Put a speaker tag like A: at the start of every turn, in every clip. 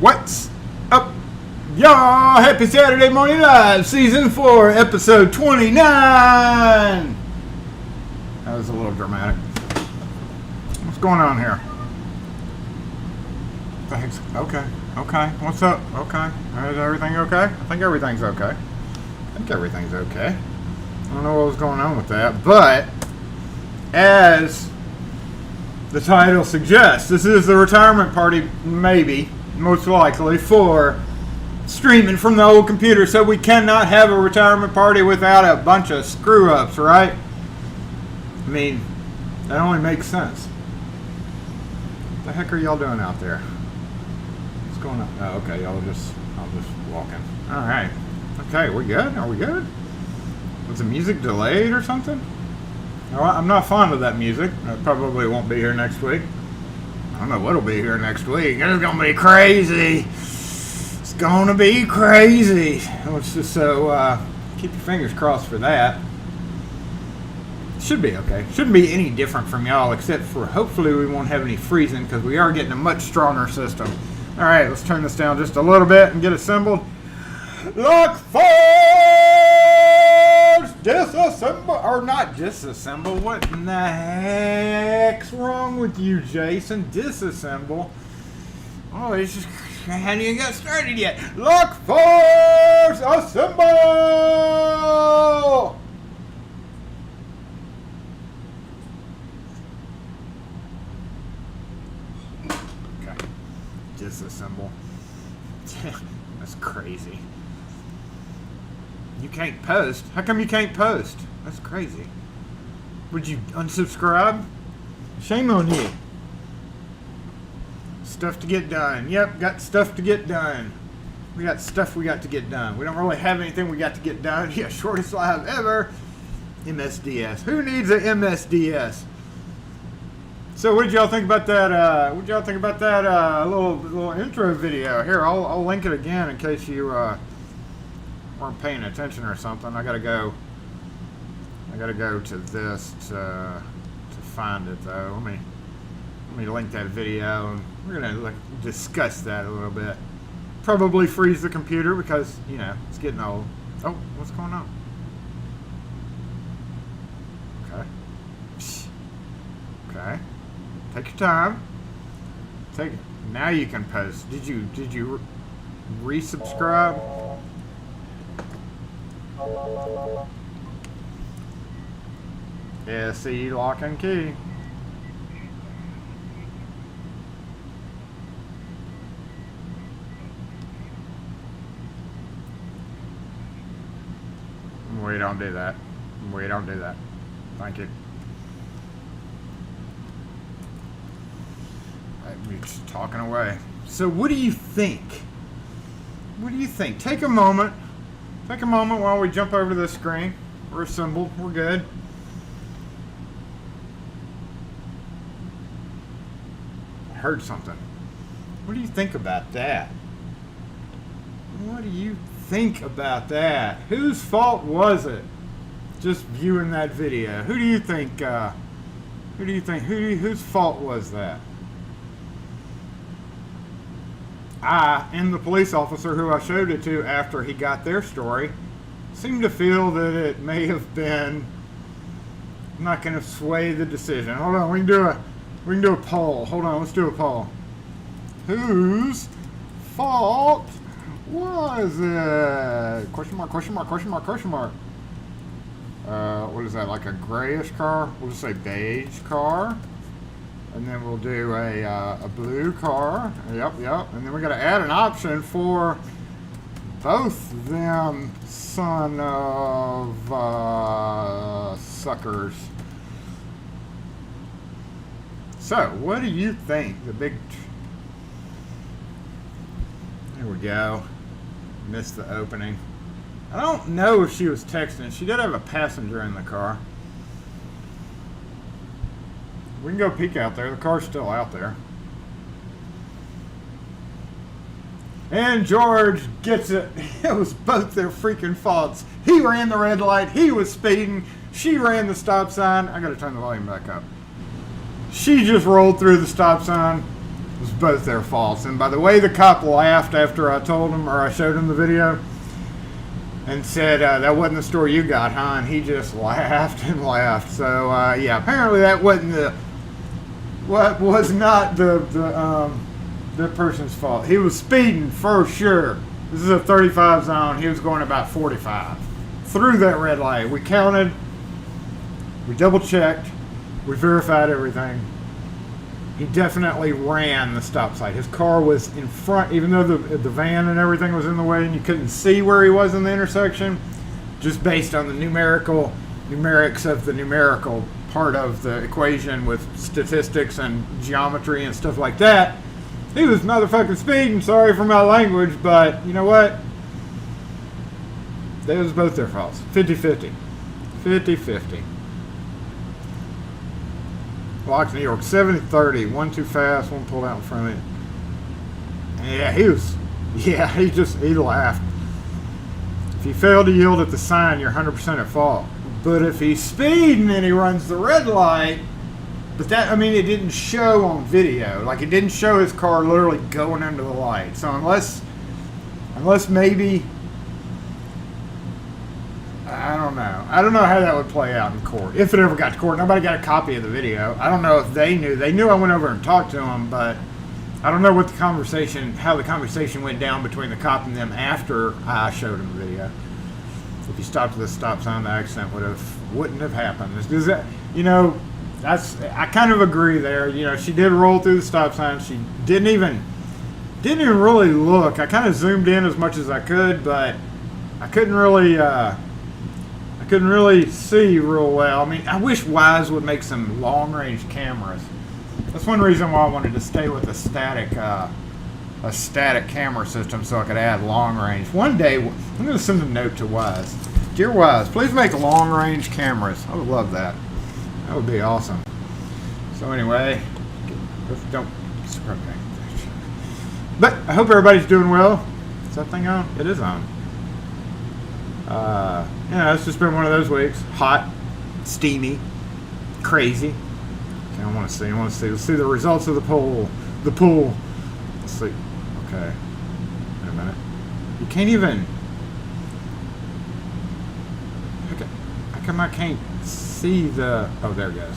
A: What's up, y'all? Happy Saturday Morning Live, Season 4, Episode 29. That was a little dramatic. What's going on here? Thanks. Okay. What's up? Okay. Is everything okay? I think everything's okay. I don't know what was going on with that, but as the title suggests, this is the retirement party, maybe, most likely, for streaming from the old computer. So we cannot have a retirement party without a bunch of screw-ups, right? I mean, that only makes sense. What the heck are y'all doing out there? What's going on? Oh, okay, I'll just walking. All right. Okay, we good? Are we good? Was the music delayed or something? I'm not fond of that music. I probably won't be here next week. I don't know what'll be here next week. It's gonna be crazy. It's gonna be crazy. Let's just keep your fingers crossed for that. Should be okay. Shouldn't be any different from y'all, except for hopefully we won't have any freezing because we are getting a much stronger system. All right, let's turn this down just a little bit and get assembled. Lock force! Disassemble, or not disassemble. What in the heck's wrong with you, Jason? Disassemble. Oh, it's just hadn't even got started yet. Lock force! Assemble! Okay. Disassemble. That's crazy. You can't post. How come you can't post? That's crazy. Would you unsubscribe? Shame on you. Stuff to get done. Yep, got stuff to get done. We got stuff we got to get done. We don't really have anything we got to get done. Yeah, shortest live ever. MSDS. Who needs a MSDS? So what did y'all think about that? Little intro video? Here, I'll link it again in case you weren't paying attention or something. I gotta go to this to find it though. Let me link that video and we're gonna discuss that a little bit. Probably freeze the computer because it's getting old. Oh, what's going on? Okay. Take your time. Now you can post. Did you resubscribe? SE lock and key. We don't do that. Thank you. We're just talking away. So what do you think? Take a moment while we jump over to the screen. We're assembled. We're good. I heard something. What do you think about that? Whose fault was it? Just viewing that video. Who do you think? Whose fault was that? I and the police officer who I showed it to after he got their story seem to feel that it may have been. I'm not going to sway the decision. Hold on, we can do a poll. Hold on, let's do a poll. Whose fault was it? Question mark. What is that? Like a grayish car? We'll just say beige car. And then we'll do a blue car. Yep. And then we got to add an option for both them son of suckers. So, what do you think? There we go. Missed the opening. I don't know if she was texting. She did have a passenger in the car. We can go peek out there. The car's still out there. And George gets it. It was both their freaking faults. He ran the red light. He was speeding. She ran the stop sign. I gotta turn the volume back up. She just rolled through the stop sign. It was both their faults. And by the way, the cop laughed after I told him, or I showed him the video, and said, that wasn't the story you got, huh? And he just laughed and laughed. So, yeah, apparently that wasn't not the person's fault. He was speeding for sure. This is a 35 zone. He was going about 45 through that red light. We counted, we double checked, we verified everything. He definitely ran the stop sign. His car was in front, even though the van and everything was in the way and you couldn't see where he was in the intersection, just based on the numerics of the numerical part of the equation with statistics and geometry and stuff like that. He was motherfucking speeding. Sorry for my language, but you know what? It was both their faults. 50-50. 50-50. Locks New York, 70-30. One too fast, one pulled out in front of it. Yeah, he laughed. If you fail to yield at the sign, you're 100% at fault. But if he's speeding and he runs the red light, but that, I mean, it didn't show on video. Like, it didn't show his car literally going into the light. So unless maybe, I don't know. I don't know how that would play out in court. If it ever got to court. Nobody got a copy of the video. I don't know if they knew. They knew I went over and talked to them, but I don't know what the conversation, how the conversation went down between the cop and them after I showed them the video. If he stopped at the stop sign, the accident wouldn't have happened. Is that, you know, I kind of agree there. You know, she did roll through the stop sign. She didn't even really look. I kind of zoomed in as much as I could, but I couldn't really see real well. I mean, I wish Wise would make some long-range cameras. That's one reason why I wanted to stay with a static camera system, so I could add long range. One day, I'm going to send a note to Wise. Dear Wise, please make long range cameras. I would love that. That would be awesome. So anyway, don't scrub that. But I hope everybody's doing well. Is that thing on? It is on. Yeah, it's just been one of those weeks. Hot, steamy, crazy. Okay, I want to see. Let's see the results of the poll. The pool. Let's see. Okay. Wait a minute. You can't even. Okay. How come I can't see the? Oh, there it goes.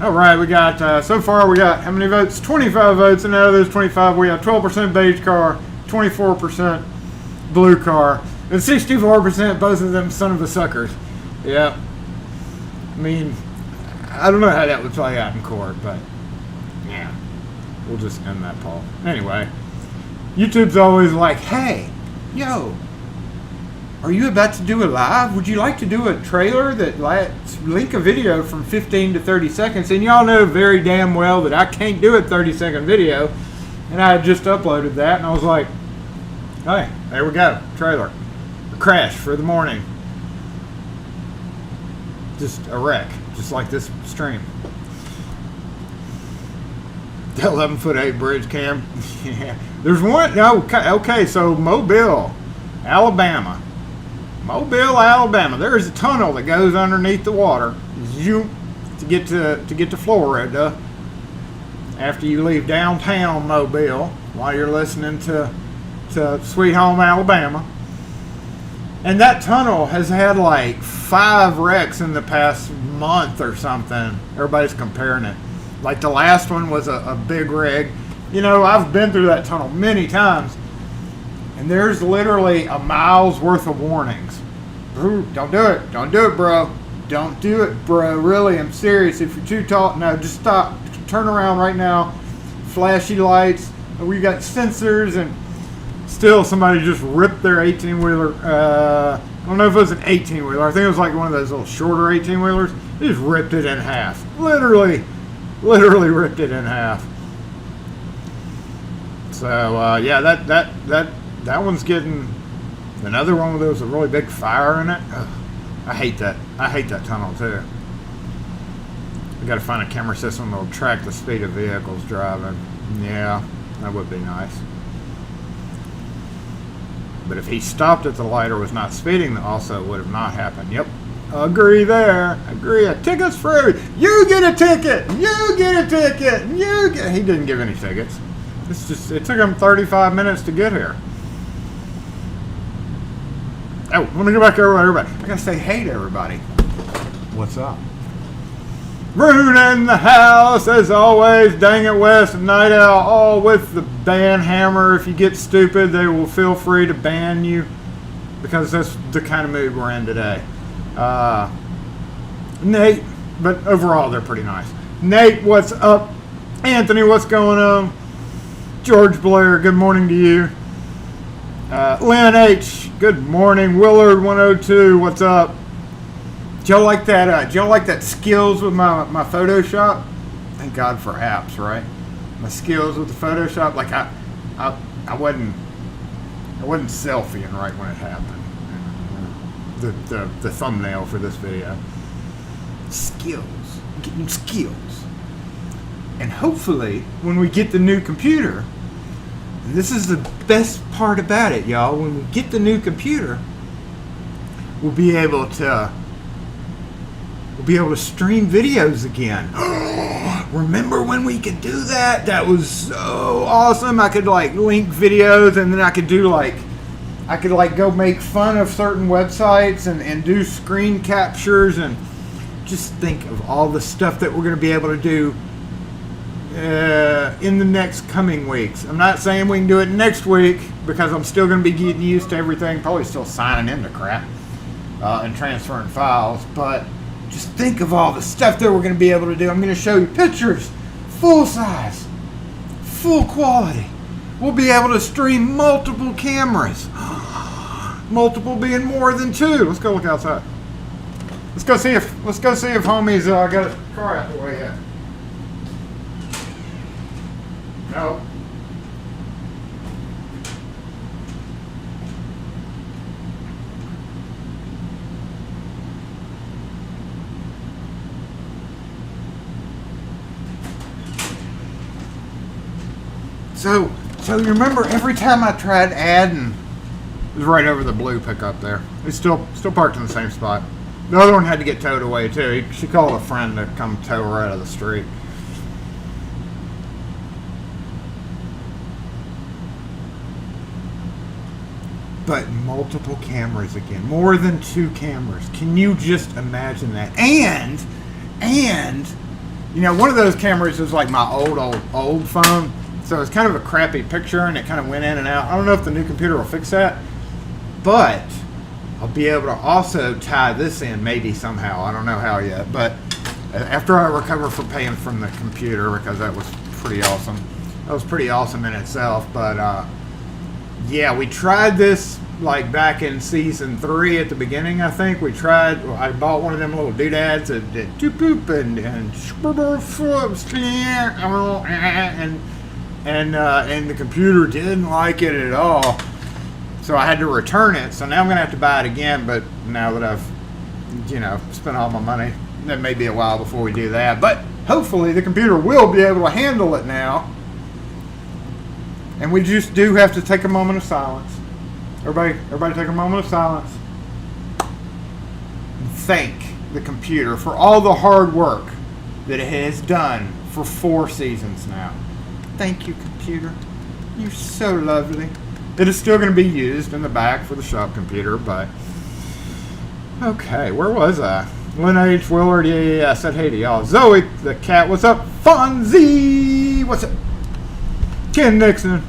A: All right, we got so far. We got how many votes? 25 votes, and out of those 25, we have 12% beige car, 24% blue car, and 64% both of them son of a suckers. Yeah. I mean, I don't know how that would play out in court, but yeah, we'll just end that poll. Anyway, YouTube's always like, hey, yo, are you about to do a live? Would you like to do a trailer that lets link a video from 15 to 30 seconds? And y'all know very damn well that I can't do a 30-second video. And I had just uploaded that, and I was like, hey, there we go, trailer. A crash for the morning. Just a wreck, just like this stream. The 11'8" bridge cam. Yeah. There's one, no, okay, so Mobile, Alabama. There is a tunnel that goes underneath the water to get to Florida after you leave downtown Mobile while you're listening to Sweet Home Alabama. And that tunnel has had like 5 wrecks in the past month or something. Everybody's comparing it. Like the last one was a big rig. You know, I've been through that tunnel many times. And there's literally a mile's worth of warnings. Ooh, don't do it. Don't do it, bro. Don't do it, bro. Really, I'm serious. If you're too tall, no, just stop. Turn around right now. Flashy lights. We got sensors, and still somebody just ripped their 18-wheeler. I don't know if it was an 18-wheeler. I think it was like one of those little shorter 18-wheelers. They just ripped it in half. Literally ripped it in half. So yeah, that one's getting another one with those a really big fire in it. Ugh, I hate that. I hate that tunnel too. We got to find a camera system that'll track the speed of vehicles driving. Yeah, that would be nice. But if he stopped at the light or was not speeding, also would have not happened. Yep, Agree there. Agree. A ticket's free. You get a ticket. You get a ticket. He didn't give any tickets. It took him 35 minutes to get here. Oh, let me go back over to everybody. I gotta say hey to everybody. What's up? Rune in the house, as always. Dang it, Wes and Night Owl, all with the ban hammer. If you get stupid, they will feel free to ban you, because that's the kind of mood we're in today. Nate, but overall they're pretty nice. Nate, what's up? Anthony, what's going on? George Blair, good morning to you. Lynn H, good morning. Willard 102, what's up? Do y'all like that? Do y'all like that skills with my Photoshop? Thank God for apps, right? My skills with the Photoshop, like I wasn't selfieing right when it happened. The thumbnail for this video. Skills, getting skills, and hopefully when we get the new computer. This is the best part about it, y'all. When we get the new computer, we'll be able to stream videos again. Remember when we could do that? That was so awesome. I could like link videos, and then I could go make fun of certain websites and do screen captures, and just think of all the stuff that we're going to be able to do in the next coming weeks. I'm not saying we can do it next week, because I'm still going to be getting used to everything, probably still signing into crap and transferring files, but just think of all the stuff that we're going to be able to do. I'm going to show you pictures, full size, full quality. We'll be able to stream multiple cameras, multiple being more than two. Let's go look outside. Let's go see if homie's got a car out the way yet. No. So you remember every time I tried adding, it was right over the blue pickup there. It's still parked in the same spot. The other one had to get towed away too. She called a friend to come tow her out of the street. But multiple cameras again, more than two cameras. Can you just imagine that? And you know, one of those cameras is like my old phone, so it's kind of a crappy picture, and it kind of went in and out. I don't know if the new computer will fix that, but I'll be able to also tie this in maybe somehow. I don't know how yet, but after I recover from paying from the computer, because that was pretty awesome. That was pretty awesome in itself, but yeah, we tried this like back in season 3 at the beginning. I think I bought one of them little doodads that did poop and the computer didn't like it at all, so I had to return it. So now I'm gonna have to buy it again, but now that I've spent all my money, that may be a while before we do that, but hopefully the computer will be able to handle it now. And we just do have to take a moment of silence. Everybody take a moment of silence. And thank the computer for all the hard work that it has done for 4 seasons now. Thank you, computer. You're so lovely. It is still going to be used in the back for the shop computer, but... Okay, where was I? Lynn H. Willard, yeah, I said hey to y'all. Zoe, the cat, what's up? Fonzie, what's up? Ken Nixon.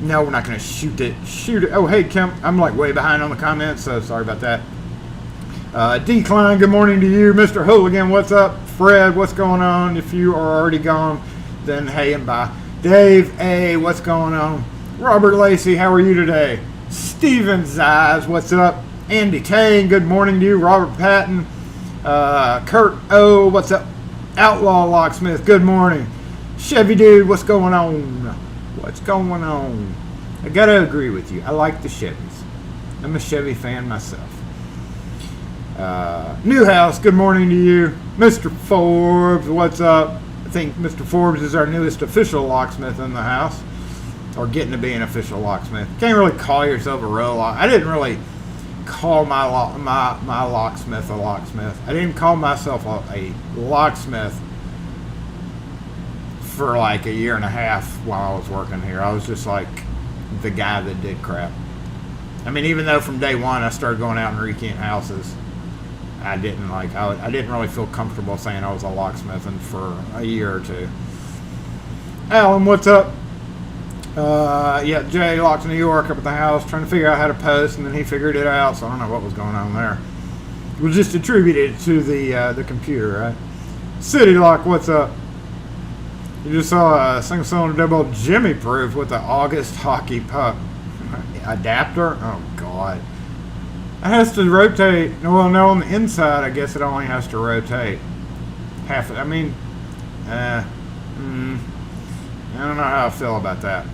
A: No, we're not going to shoot it. Shoot it. Oh, hey, Kim. I'm like way behind on the comments, so sorry about that. Decline, good morning to you. Mr. Hooligan, what's up? Fred, what's going on? If you are already gone, then hey and bye. Dave A., what's going on? Robert Lacey, how are you today? Steven Zais, what's up? Andy Tang, good morning to you. Robert Patton. Kurt O., what's up? Outlaw Locksmith, good morning. Chevy Dude, what's going on? What's going on? I gotta agree with you. I like the Chevys. I'm a Chevy fan myself. Newhouse, good morning to you. Mr. Forbes, what's up? I think Mr. Forbes is our newest official locksmith in the house, or getting to be an official locksmith. Can't really call yourself a real locksmith. I didn't really call my locksmith a locksmith. I didn't call myself a locksmith for like a year and a half while I was working here. I was just like the guy that did crap. I mean, even though from day one I started going out and rekeying houses, I didn't really feel comfortable saying I was a locksmith for a year or two. Alan, what's up? Yeah, Jay locked in New York up at the house trying to figure out how to post, and then he figured it out, so I don't know what was going on there. We'll just attribute it to the computer, right? City Lock, what's up? You just saw a single-cylinder double Jimmy proof with the August hockey puck adapter. Oh God, it has to rotate. Well, no, on the inside, I guess it only has to rotate half. I mean, I don't know how I feel about that.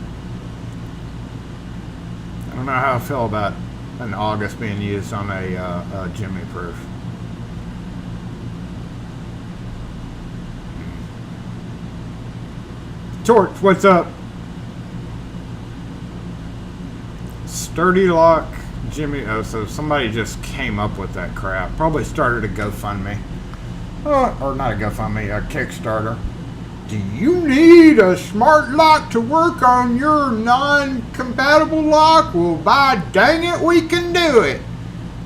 A: I don't know how I feel about an August being used on a Jimmy proof. Torch, what's up? Sturdy Lock Jimmy. Oh, so somebody just came up with that crap. Probably started a GoFundMe. Or not a GoFundMe, a Kickstarter. Do you need a smart lock to work on your non-compatible lock? Well, by dang it, we can do it.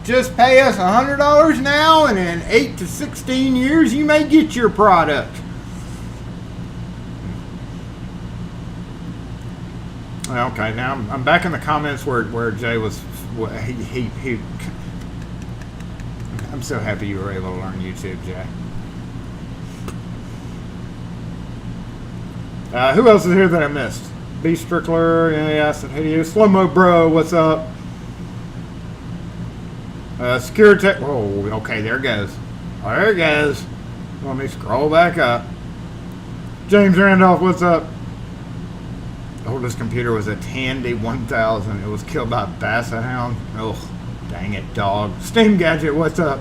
A: Just pay us $100 now, and in 8 to 16 years, you may get your product. Okay, now I'm back in the comments where Jay was. He I'm so happy you were able to learn YouTube, Jay. Who else is here that I missed? B Strickler, yeah, I said hey to you. Slow-mo bro, what's up? Security. Oh, okay, there it goes. Oh, there it goes. Let me scroll back up. James Randolph, what's up? Oldest computer was a Tandy 1000. It was killed by a basset hound. Oh, dang it, dog. Steam Gadget, what's up?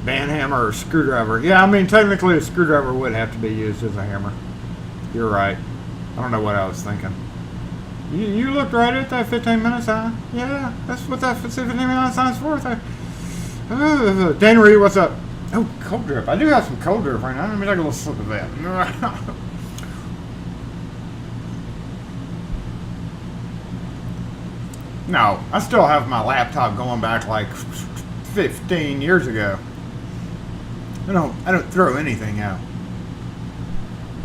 A: Band hammer or screwdriver? Yeah, I mean, technically a screwdriver would have to be used as a hammer. You're right. I don't know what I was thinking. You looked right at that 15 minute sign. Yeah, that's what that 15 minute sign's for. Dan Reed, what's up? Oh, cold drip. I do have some cold drip right now. Let me take a little sip of that. No, I still have my laptop going back like 15 years ago. I don't throw anything out.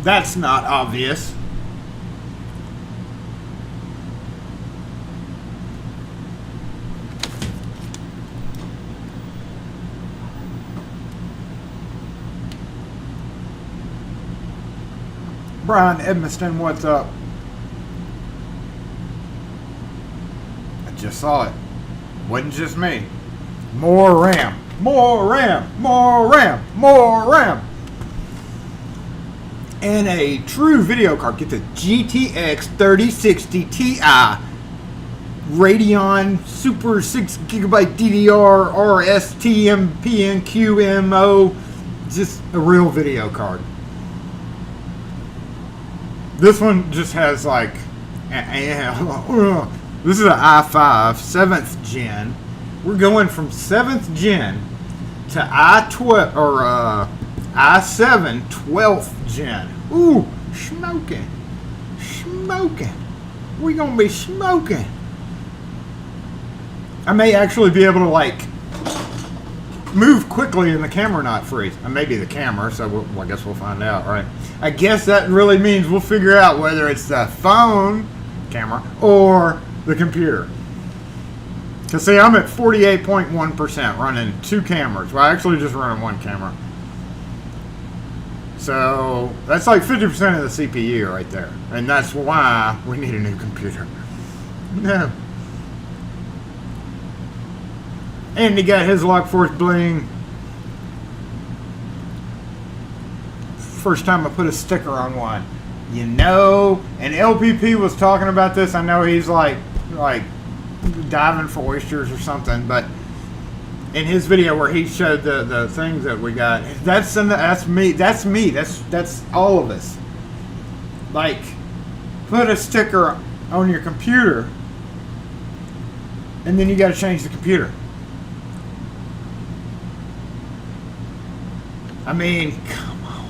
A: That's not obvious. Brian Edmiston, what's up? I just saw it. Wasn't just me. More RAM. More RAM. More RAM. More RAM. And a true video card. Get the GTX 3060 Ti Radeon Super 6GB DDR RSTM PNQMO. Just a real video card. This one just has like, this is an i5 7th gen. We're going from 7th gen to i12 or i7 12th gen. Ooh, smoking, smoking. We gonna be smoking. I may actually be able to like move quickly and the camera not freeze. Maybe the camera, so I guess we'll find out, right? I guess that really means we'll figure out whether it's the phone camera or the computer. Because see, I'm at 48.1% running 2 cameras. Well, actually just running 1 camera. So that's like 50% of the CPU right there. And that's why we need a new computer. Yeah. And he got his Lock Force bling. First time I put a sticker on one. You know, and LPP was talking about this. I know he's like diving for oysters or something, but in his video where he showed the things that we got, that's me. That's all of us. Like, put a sticker on your computer and then you got to change the computer. I mean, come on.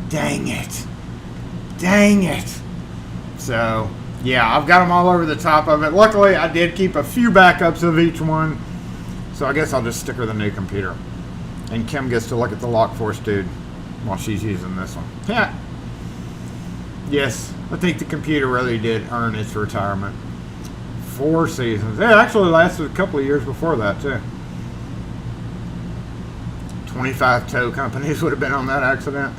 A: Dang it. Dang it. So, yeah, I've got them all over the top of it. Luckily, I did keep a few backups of each one. So I guess I'll just stick her the new computer. And Kim gets to look at the Lockforce dude while she's using this one. Yeah. Yes, I think the computer really did earn its retirement. 4 seasons. It actually lasted a couple of years before that, too. 25 tow companies would have been on that accident.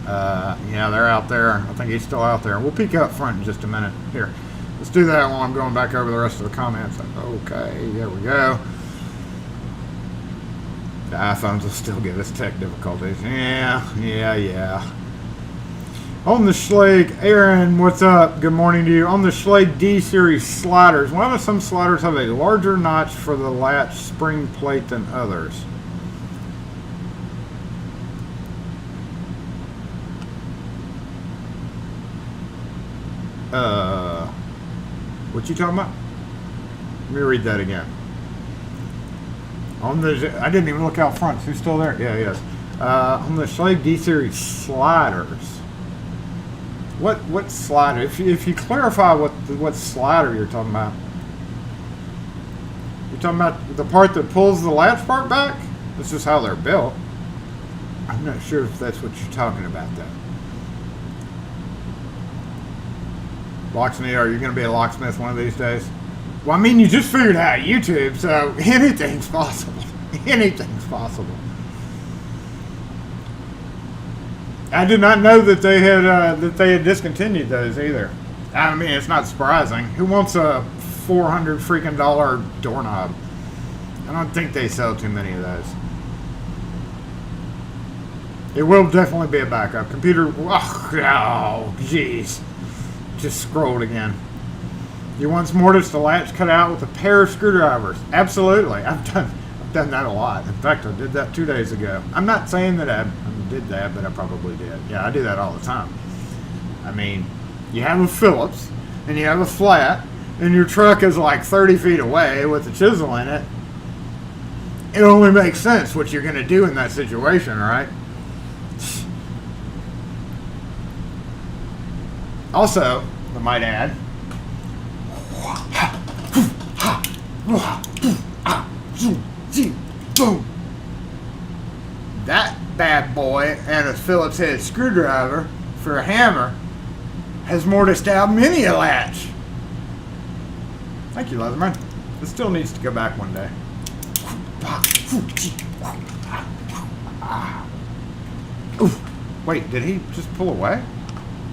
A: Yeah, they're out there. I think he's still out there. We'll peek out front in just a minute. Here, let's do that while I'm going back over the rest of the comments. Okay, there we go. The iPhones will still give us tech difficulties. Yeah. On the Schlage, Aaron, what's up? Good morning to you. On the Schlage D-Series sliders, why do some sliders have a larger notch for the latch spring plate than others? What you talking about? Let me read that again. On the, I didn't even look out front. Who's still there? Yeah, he is. On the Schlage D-Series sliders. What slider? If you clarify what slider you're talking about. You're talking about the part that pulls the latch part back? That's just how they're built. I'm not sure if that's what you're talking about, though. Locksmith, are you going to be a locksmith one of these days? Well, I mean, you just figured out YouTube, so anything's possible. Anything's possible. I did not know that they had discontinued those either. I mean, it's not surprising. Who wants a $400 freaking doorknob? I don't think they sell too many of those. It will definitely be a backup computer. Oh, jeez. Just scrolled again. You want mortise the latch cut out with a pair of screwdrivers? Absolutely. I've done that a lot. In fact, I did that 2 days ago. I'm not saying that I did that, but I probably did. Yeah, I do that all the time. I mean, you have a Phillips and you have a flat and your truck is like 30 feet away with a chisel in it. It only makes sense what you're going to do in that situation, right? Also, I might add, that bad boy and a Phillips head screwdriver for a hammer has mortised out many a latch. Thank you, Leatherman. It still needs to go back one day. Wait, did he just pull away?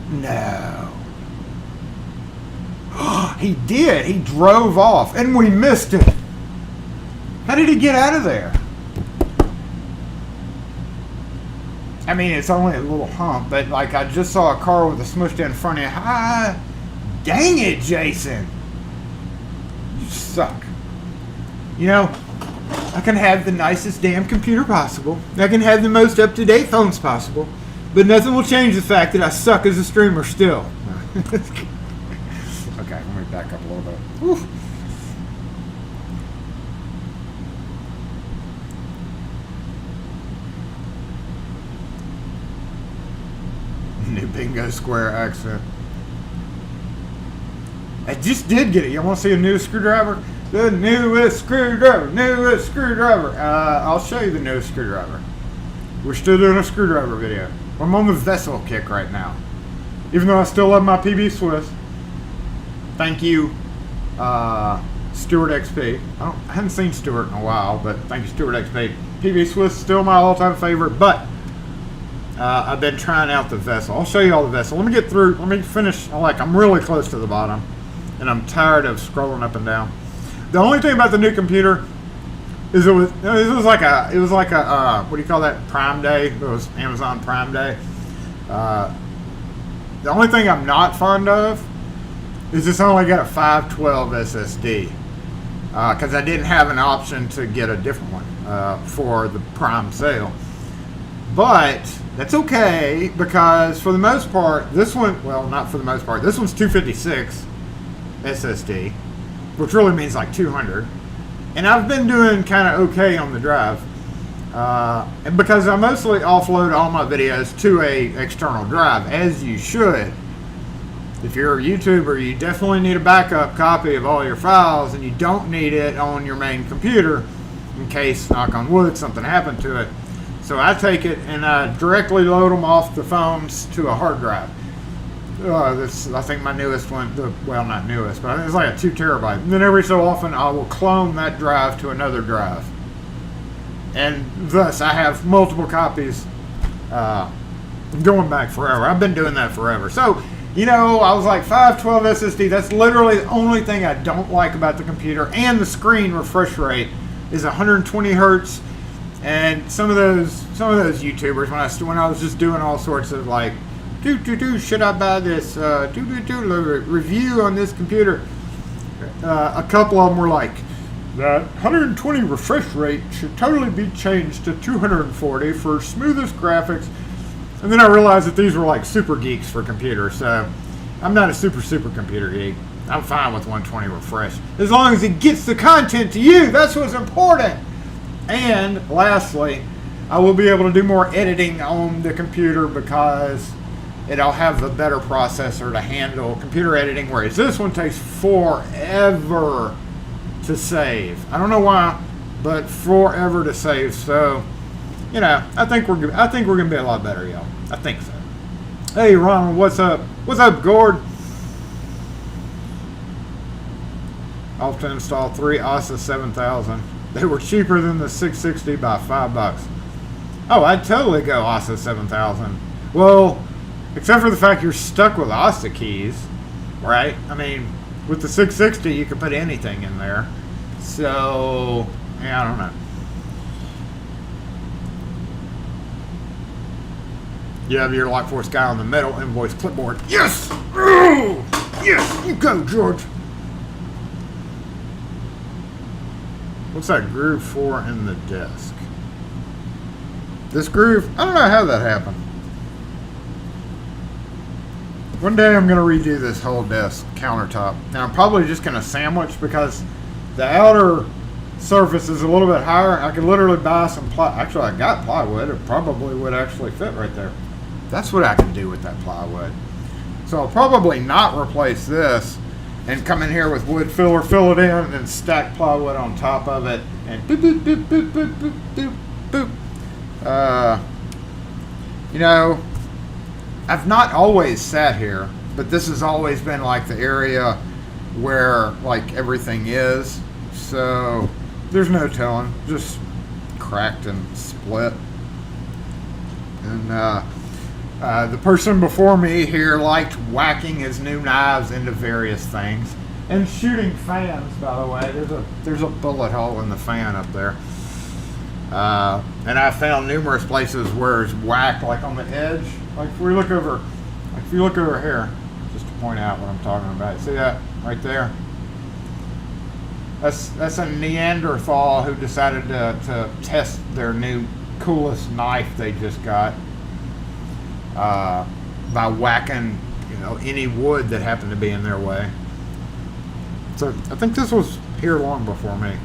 A: No. He did. He drove off, and we missed it. How did he get out of there? I mean, it's only a little hump, but like I just saw a car with a smushed in front end. Dang it, Jason. You suck. You know, I can have the nicest damn computer possible. I can have the most up-to-date phones possible. But nothing will change the fact that I suck as a streamer still. Okay, let me back up a little bit. Whew. New bingo square accent. I just did get it. You want to see a new screwdriver? The newest screwdriver. Newest screwdriver. I'll show you the newest screwdriver. We're still doing a screwdriver video. I'm on the vessel kick right now. Even though I still love my PB Swiss. Thank you, Stuart XP. I haven't seen Stuart in a while, but thank you, Stuart XP. PB Swiss is still my all-time favorite, but I've been trying out the vessel. I'll show you all the vessel. Let me get through. Let me finish. I'm really close to the bottom, and I'm tired of scrolling up and down. The only thing about the new computer is it was like a what do you call that, Prime Day? It was Amazon Prime Day. The only thing I'm not fond of is it's only got a 512 SSD because I didn't have an option to get a different one for the Prime sale. But that's okay because for the most part, this one, well, not for the most part, this one's 256 SSD, which really means like 200. And I've been doing kind of okay on the drive. And because I mostly offload all my videos to a external drive, as you should. If you're a YouTuber, you definitely need a backup copy of all your files, and you don't need it on your main computer in case, knock on wood, something happened to it. So I take it and I directly load them off the phones to a hard drive. This, I think my newest one, well, not newest, but it's like a 2 terabyte. And then every so often I will clone that drive to another drive. And thus I have multiple copies going back forever. I've been doing that forever. So, you know, I was like 512 SSD. That's literally the only thing I don't like about the computer. And the screen refresh rate is 120 hertz. And some of those YouTubers, when I was just doing all sorts of like, should I buy this? Review on this computer. A couple of them were like, that 120 refresh rate should totally be changed to 240 for smoothest graphics. And then I realized that these were like super geeks for computers. So I'm not a super computer geek. I'm fine with 120 refresh. As long as it gets the content to you, that's what's important. And lastly, I will be able to do more editing on the computer because it'll have a better processor to handle computer editing, whereas this one takes forever to save. I don't know why, but forever to save. So, you know, I think we're gonna be a lot better, y'all. I think so. Hey, Ronald, what's up? What's up, Gord? I'll have to install 3 ASA 7000. They were cheaper than the 660 by $5. Oh, I'd totally go ASA 7000. Well, except for the fact you're stuck with ASA keys, right? I mean, with the 660, you can put anything in there. So, yeah, I don't know. You have your Lockforce guy on the metal invoice clipboard. Yes! Oh, yes! You go, George! What's that groove for in the desk? This groove? I don't know how that happened. One day I'm going to redo this whole desk countertop. And I'm probably just going to sandwich because the outer surface is a little bit higher. I could literally buy some plywood. Actually, I got plywood. It probably would actually fit right there. That's what I can do with that plywood. So I'll probably not replace this and come in here with wood filler, fill it in, and then stack plywood on top of it. And boop, boop, boop, boop, boop, boop, boop, boop. You know, I've not always sat here, but this has always been like the area where like everything is. So there's no telling, just cracked and split. And the person before me here liked whacking his new knives into various things and shooting fans. By the way, there's a bullet hole in the fan up there. And I found numerous places where it's whacked, like on the edge. Like if you look over here, just to point out what I'm talking about. See that right there? That's a Neanderthal who decided to test their new coolest knife they just got by whacking, you know, any wood that happened to be in their way. So I think this was here long before me.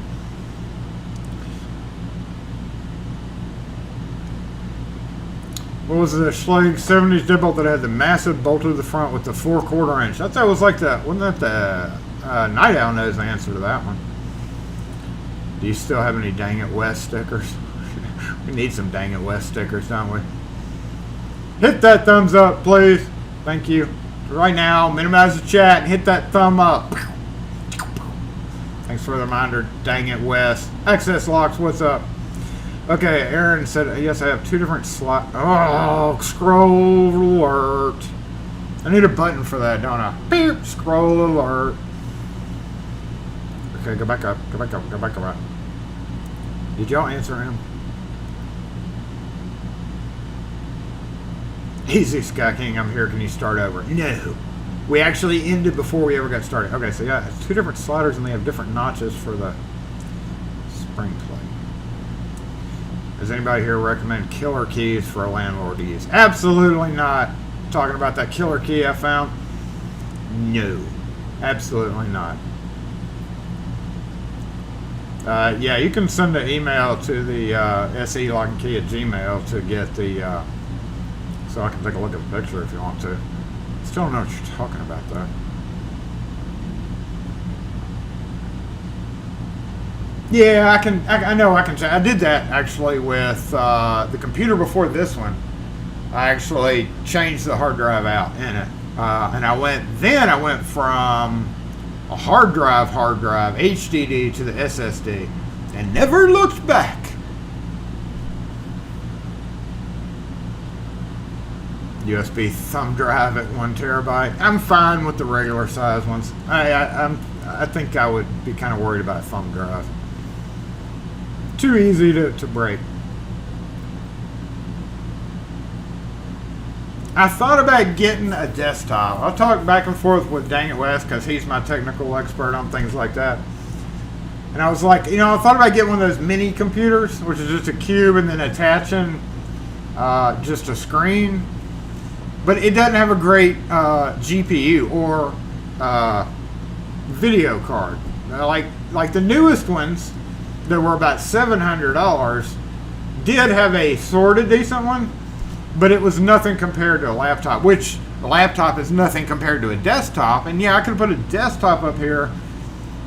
A: What was the Schlage 70s deadbolt that had the massive bolt to the front with the 4/4 inch? I thought it was like that. Wasn't that the Night Owl knows the answer to that one. Do you still have any Dang It West stickers? We need some Dang It West stickers, don't we? Hit that thumbs up, please. Thank you. Right now, minimize the chat and hit that thumb up. Thanks for the reminder, Dang It West. Access Locks, what's up? Okay, Aaron said, yes, I have 2 different slots. Oh, scroll alert. I need a button for that, don't I? Beep, scroll alert. Okay, go back up, go back up, go back up. Did y'all answer him? Easy, Sky King, I'm here. Can you start over? No. We actually ended before we ever got started. Okay, so yeah, it's 2 different sliders and they have different notches for the spring plate. Does anybody here recommend killer keys for a landlord to use? Absolutely not. Talking about that killer key I found? No. Absolutely not. Yeah, you can send an email to the SE Lock and Key at Gmail to get the, so I can take a look at the picture if you want to. Still don't know what you're talking about though. Yeah, I know I can. I did that actually with the computer before this one. I actually changed the hard drive out in it, and I went from a hard drive HDD to the SSD, and never looked back. USB thumb drive at 1 terabyte. I'm fine with the regular size ones. I think I would be kind of worried about a thumb drive. Too easy to break. I thought about getting a desktop. I'll talk back and forth with Dang It West because he's my technical expert on things like that. And I was like, I thought about getting one of those mini computers, which is just a cube and then attaching just a screen. But it doesn't have a great GPU or video card. Like the newest ones that were about $700 did have a sort of decent one, but it was nothing compared to a laptop, which a laptop is nothing compared to a desktop. And yeah, I could put a desktop up here,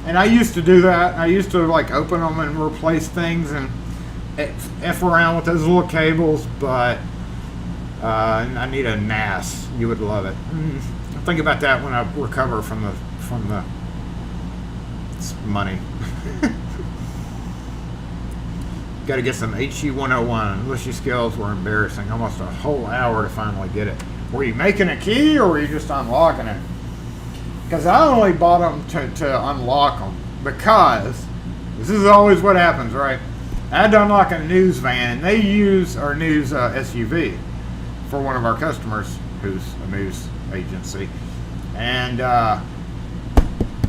A: and I used to do that. I used to like open them and replace things and F around with those little cables, but I need a NAS. You would love it. I'll think about that when I recover from the money. Got to get some HE 101. Lushy skills were embarrassing. Almost a whole hour to finally get it. Were you making a key or were you just unlocking it? Because I only bought them to unlock them because this is always what happens, right? I had to unlock a news van. They use our news SUV for one of our customers who's a news agency. And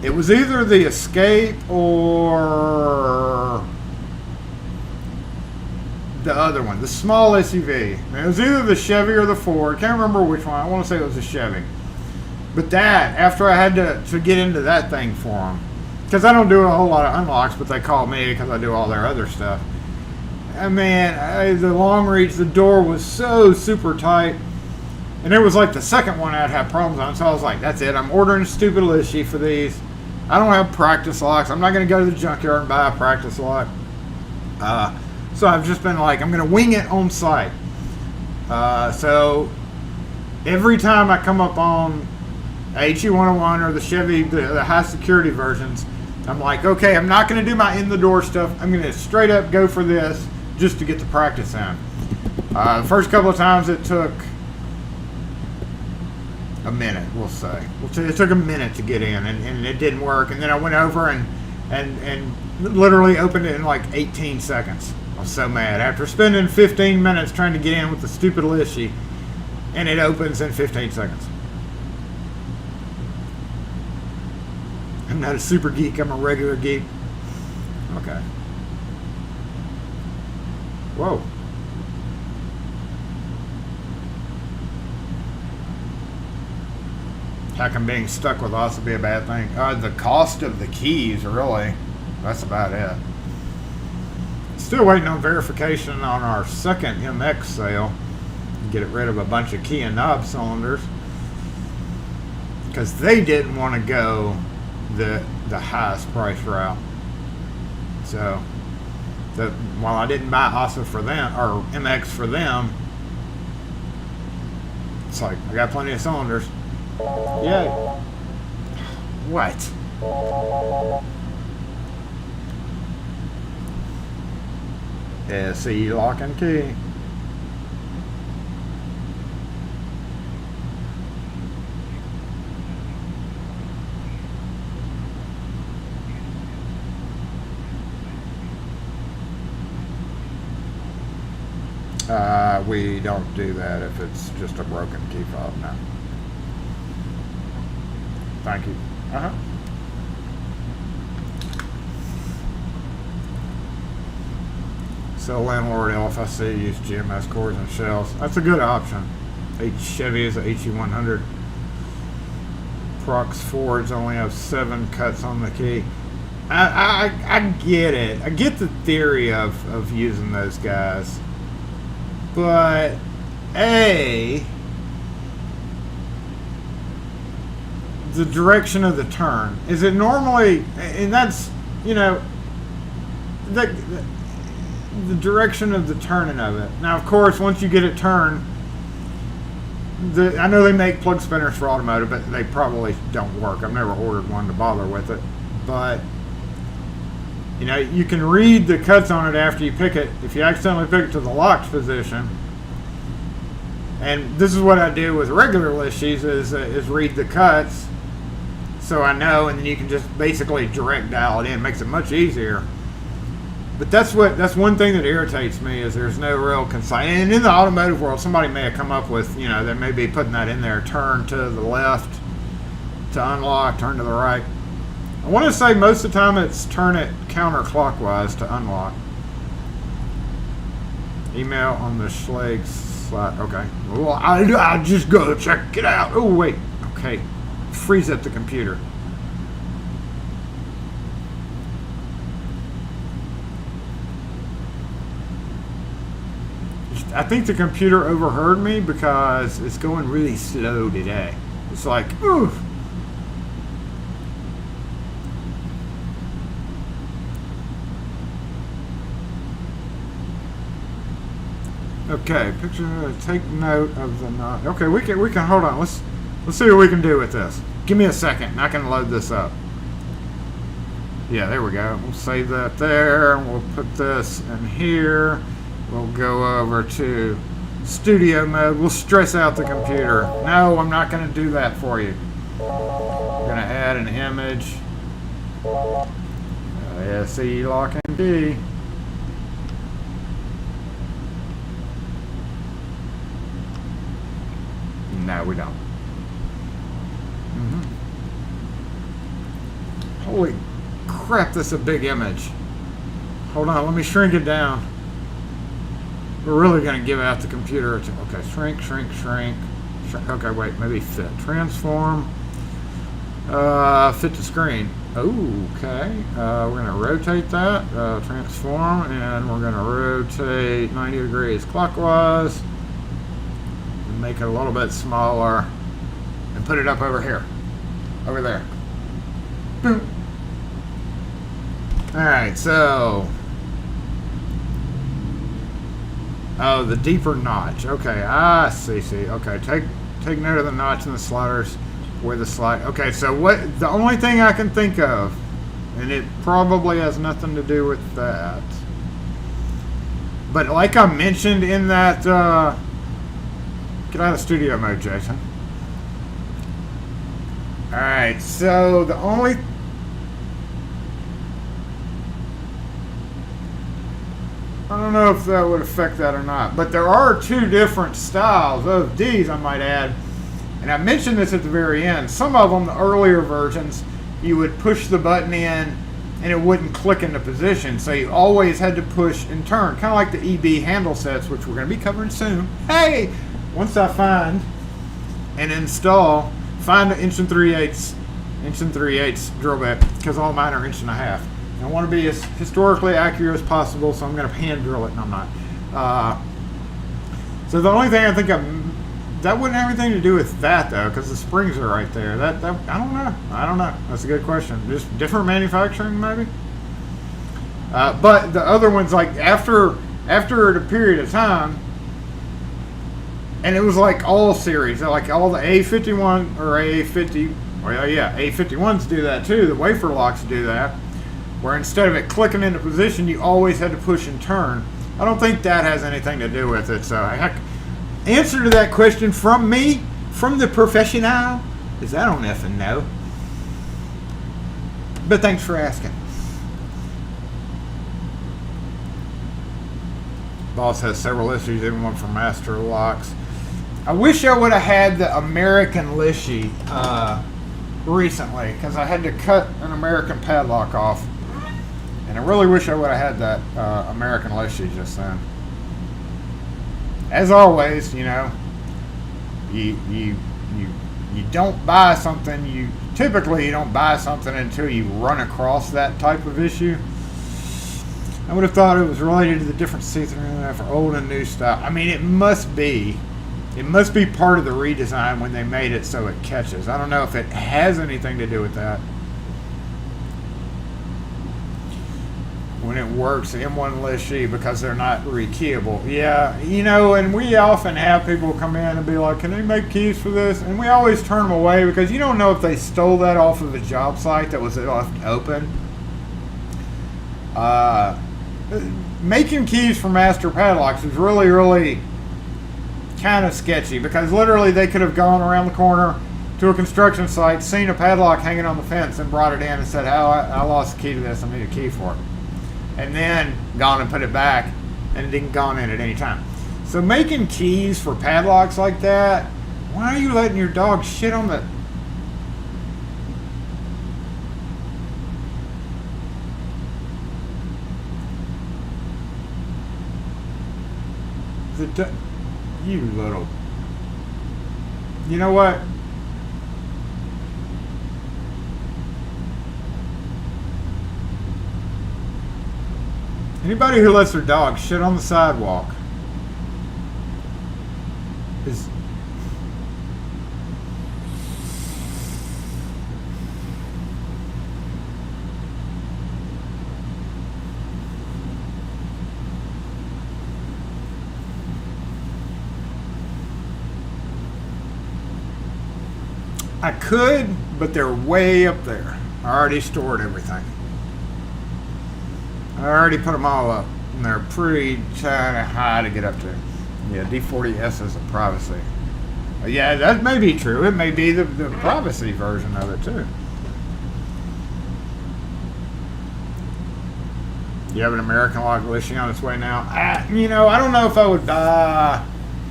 A: it was either the Escape or the other one, the small SUV. It was either the Chevy or the Ford. Can't remember which one. I want to say it was the Chevy. But that, after I had to get into that thing for them, because I don't do a whole lot of unlocks, but they call me because I do all their other stuff. And man, the long reach, the door was so super tight. And it was like the second one I'd have problems on. So I was like, that's it. I'm ordering a stupid Lishy for these. I don't have practice locks. I'm not going to go to the junkyard and buy a practice lock. So I've just been like, I'm going to wing it on site. So every time I come up on HE 101 or the Chevy, the high security versions, I'm like, okay, I'm not going to do my in the door stuff. I'm going to straight up go for this just to get the practice in. The first couple of times it took a minute, we'll say. It took a minute to get in, and it didn't work. And then I went over and literally opened it in like 18 seconds. I was so mad. After spending 15 minutes trying to get in with the stupid Lishy, and it opens in 15 seconds. I'm not a super geek, I'm a regular geek. Okay. Whoa. How can being stuck with us be a bad thing? The cost of the keys, really. That's about it. Still waiting on verification on our second MX sale. Get it rid of a bunch of key and knob cylinders. Because they didn't want to go the highest price route. So while I didn't buy ASA for them or MX for them, it's like I got plenty of cylinders. Yay. What? SE Lock and Key. We don't do that if it's just a broken key fob now. Thank you. So landlord LFIC use GMS cores and shells. That's a good option. Chevy is a HE100. Prox Fords only have 7 cuts on the key. I get it. I get the theory of using those guys. But, the direction of the turn. Is it normally, and that's, you know, the direction of the turning of it. Now, of course, once you get it turned, I know they make plug spinners for Automotive, but they probably don't work. I've never ordered one to bother with it. But, you know, you can read the cuts on it after you pick it. If you accidentally pick it to the locked position, and this is what I do with regular list sheets, is read the cuts so I know, and then you can just basically direct dial it in. It makes it much easier. But that's one thing that irritates me, is there's no real concise. And in the automotive world, somebody may have come up with, you know, they may be putting that in there, turn to the left to unlock, turn to the right. I want to say most of the time it's turn it counterclockwise to unlock. Email on the Schlage slide. Okay. Well, I'll just go check it out. Oh, wait. Okay. Freeze up the computer. I think the computer overheard me because it's going really slow today. It's like, ooh. Okay, picture. Take note of the knot. Okay, we can hold on. Let's see what we can do with this. Give me a second, and I can load this up. Yeah, there we go. We'll save that there. We'll put this in here. We'll go over to studio mode. We'll stress out the computer. No, I'm not going to do that for you. I'm going to add an image. SE lock and D. No, we don't. Holy crap, that's a big image. Hold on, let me shrink it down. We're really going to give out the computer. Okay, shrink. Okay, wait, maybe fit. Transform. Fit to screen. Okay. We're going to rotate that. Transform, and we're going to rotate 90 degrees clockwise. And make it a little bit smaller. And put it up over here. Over there. Boom. Alright, so... Oh, the deeper notch. Okay, I see. Okay, take note of the notch in the sliders where the slide. Okay, so what? The only thing I can think of, and it probably has nothing to do with that, but like I mentioned in that, get out of studio mode, Jason. All right, so the only. I don't know if that would affect that or not, but there are two different styles of these, I might add, and I mentioned this at the very end. Some of them, the earlier versions, you would push the button in and it wouldn't click into position, so you always had to push and turn, kind of like the EB handle sets, which we're going to be covering soon. Hey, once I find and install, find an 1 3/8 drill bit, because all mine are 1.5 inches. I want to be as historically accurate as possible, so I'm going to hand drill it, and I'm not. So the only thing I think that wouldn't have anything to do with that, though, because the springs are right there. That I don't know. That's a good question. Just different manufacturing, maybe. But the other ones, like after a period of time, and it was like all series, like all the A51 or A50. Well, yeah, A51s do that too. The wafer locks do that. Where instead of it clicking into position, you always had to push and turn. I don't think that has anything to do with it. So, answer to that question from me, from the professional, is I don't effing know. But thanks for asking. Boss has several issues, even one for master locks. I wish I would have had the American list sheet recently, because I had to cut an American padlock off. And I really wish I would have had that American list sheet just then. As always, you know, you you don't buy something, you don't buy something until you run across that type of issue. I would have thought it was related to the different seats for old and new stuff. I mean, it must be part of the redesign when they made it so it catches. I don't know if it has anything to do with that. When it works, M1 list G because they're not rekeyable. Yeah, you know, and we often have people come in and be like, can they make keys for this? And we always turn them away because you don't know if they stole that off of a job site that was left open. Making keys for master padlocks is really, really kind of sketchy because literally they could have gone around the corner to a construction site, seen a padlock hanging on the fence and brought it in and said, oh, I lost the key to this, I need a key for it. And then gone and put it back and it didn't gone in at any time. So making keys for padlocks like that, why are you letting your dog shit on the... You little... You know what? Anybody who lets their dog shit on the sidewalk is... I could, but they're way up there. I already stored everything. I already put them all up, and they're pretty high to get up to. Yeah, D40S is a privacy. Yeah, that may be true. It may be the privacy version of it, too. You have an American lock listing on its way now. You know, I don't know if I would...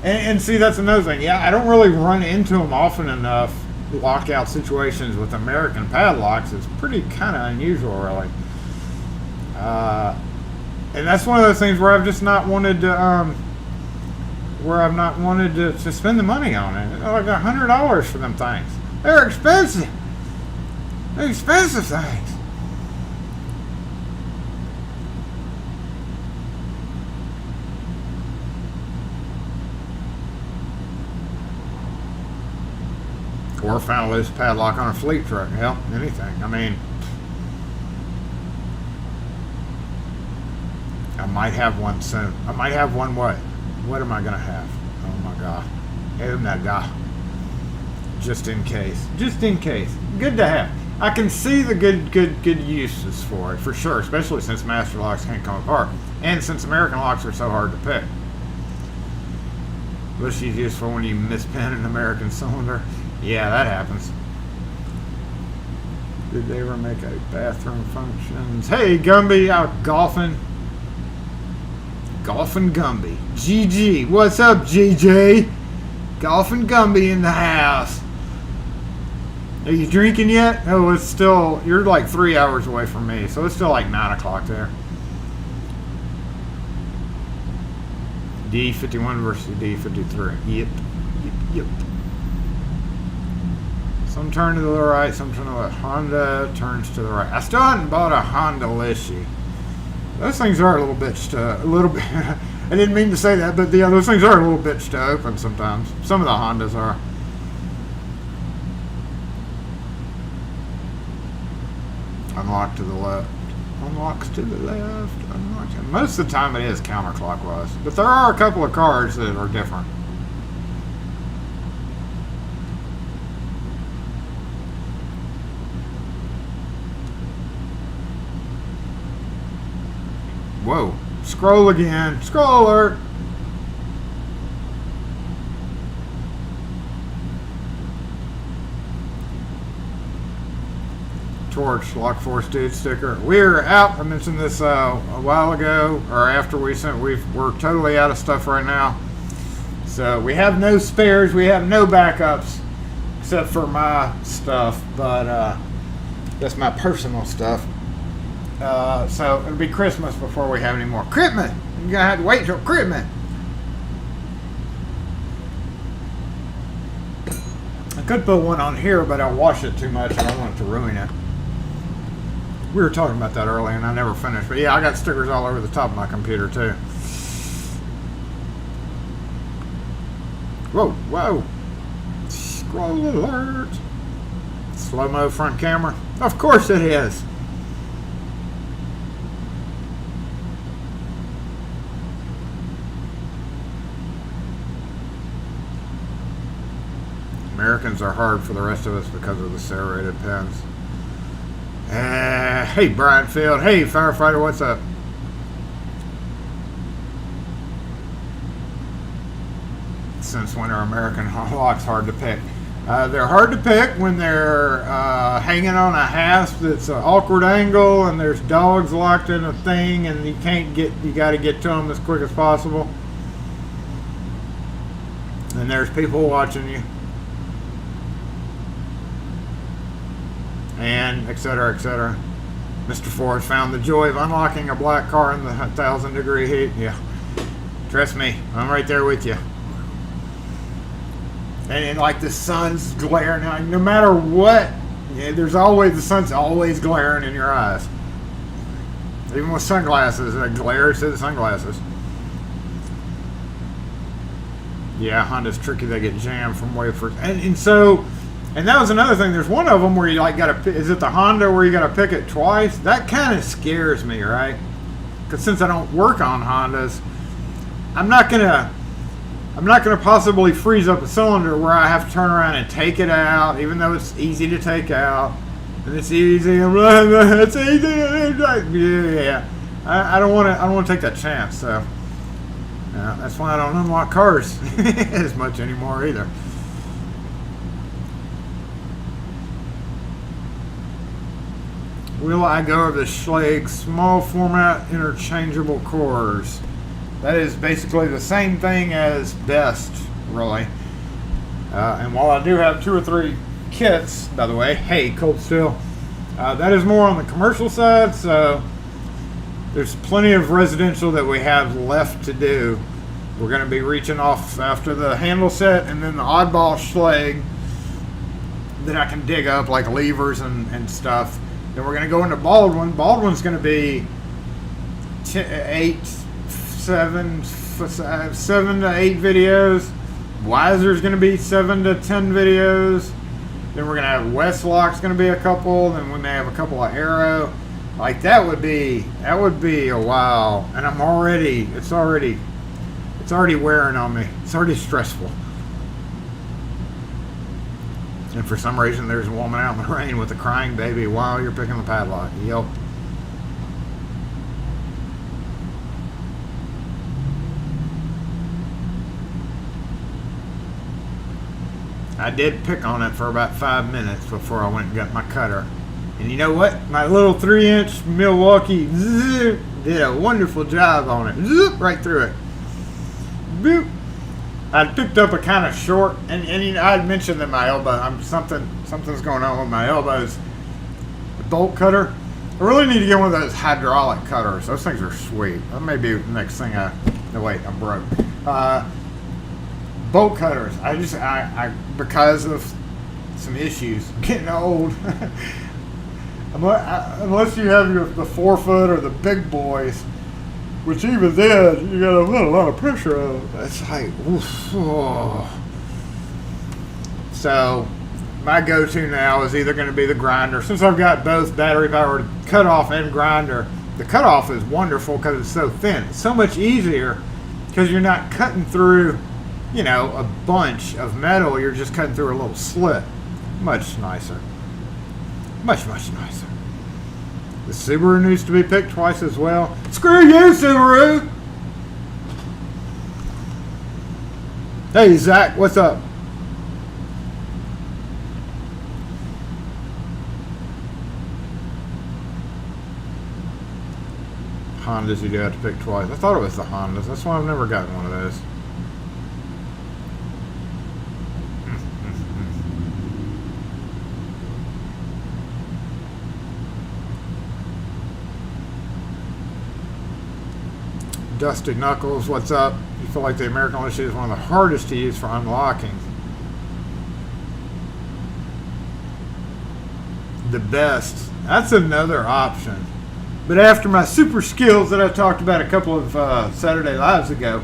A: and see, that's another thing. Yeah, I don't really run into them often enough. Lockout situations with American padlocks. It's pretty kind of unusual, really. And that's one of those things where I've just not wanted to, to spend the money on it. Like $100 for them things. They're expensive. They're expensive things. Or found a loose padlock on a fleet truck. Hell, anything. I mean, I might have one soon. I might have one what? What am I going to have? Oh my God. Oh my God. Just in case. Just in case. Good to have. I can see the good uses for it, for sure, especially since master locks can't come apart. And since American locks are so hard to pick. What's useful when you mispin an American cylinder? Yeah, that happens. Did they ever make a bathroom functions? Hey, Gumby, out golfing. Golfing Gumby. GG. What's up, GG? Golfing Gumby in the house. Are you drinking yet? Oh, it's still... You're like 3 hours away from me, so it's still like 9 o'clock there. D51 versus D53. Yep. Yep. Some turn to the right, some turn to the left. Honda turns to the right. I still haven't bought a Honda Lishy. Those things are a little bitched, I didn't mean to say that, but yeah, those things are a little bitched to open sometimes. Some of the Hondas are. Unlock to the left. Unlocks to the left. Unlock to... Most of the time it is counterclockwise, but there are a couple of cars that are different. Whoa. Scroll again. Scroll alert. Torch. Lock Force Dude sticker. We're out. I mentioned this a while ago, or after we're totally out of stuff right now. So we have no spares. We have no backups, except for my stuff. But that's my personal stuff. So it'll be Christmas before we have any more. Christmas! You're gonna have to wait till Christmas. I could put one on here, but I'll wash it too much. I don't want it to ruin it. We were talking about that earlier, and I never finished. But yeah, I got stickers all over the top of my computer too. Whoa, whoa! Scroll alert! Slow-mo front camera. Of course it is. Americans are hard for the rest of us because of the serrated pens. Hey, Brian Field. Hey, firefighter, what's up? Since when are American locks hard to pick? They're hard to pick when they're hanging on a hasp that's an awkward angle and there's dogs locked in a thing and you got to get to them as quick as possible. And there's people watching you. And et cetera, et cetera. Mr. Ford found the joy of unlocking a black car in the 1,000-degree heat. Yeah. Trust me, I'm right there with you. And like the sun's glaring, no matter what, the sun's always glaring in your eyes. Even with sunglasses, it glares through the sunglasses. Yeah, Honda's tricky. They get jammed from wafers. And that was another thing. There's one of them where you like got to. Is it the Honda where you got to pick it twice? That kind of scares me, right? Because since I don't work on Hondas, I'm not gonna possibly freeze up a cylinder where I have to turn around and take it out, even though it's easy to take out. And it's easy. It's easy. Yeah. I don't want to take that chance. So that's why I don't unlock cars as much anymore either. Will I go over the Schlage small format interchangeable cores? That is basically the same thing as Best, really. And while I do have 2 or 3 kits, by the way, hey, Cold Steel, that is more on the commercial side, so there's plenty of residential that we have left to do. We're going to be reaching off after the handle set and then the oddball Schlage that I can dig up, like levers and stuff. Then we're going to go into Baldwin. Baldwin's going to be 7 to 8 videos. Weiser's going to be 7 to 10 videos. Then we're going to have Westlock's going to be a couple. Then we may have a couple of Arrow. Like that would be a while. And it's already wearing on me. It's already stressful. And for some reason, there's a woman out in the rain with a crying baby while you're picking the padlock. Yep. I did pick on it for about 5 minutes before I went and got my cutter. And you know what? My little 3-inch Milwaukee did a wonderful job on it. Right through it. Boop. I picked up a kind of short, and I had mentioned that my elbow, something's going on with my elbows. The bolt cutter. I really need to get one of those hydraulic cutters. Those things are sweet. That may be the next thing no wait, I'm broke. Bolt cutters. I because of some issues, getting old. Unless you have the 4-foot or the big boys. Which even then, you got to put a lot of pressure on it. It's like, oof, oh. So, my go-to now is either going to be the grinder. Since I've got both battery-powered cutoff and grinder, the cutoff is wonderful because it's so thin. It's so much easier because you're not cutting through, a bunch of metal. You're just cutting through a little slit. Much nicer. Much, much nicer. The Subaru needs to be picked twice as well. Screw you, Subaru! Hey, Zach, what's up? Hondas you do have to pick twice. I thought it was the Hondas. That's why I've never gotten one of those. Dusty Knuckles, what's up? You feel like the American issue is one of the hardest to use for unlocking. the best. That's another option. But after my super skills that I talked about a couple of Saturday Lives ago,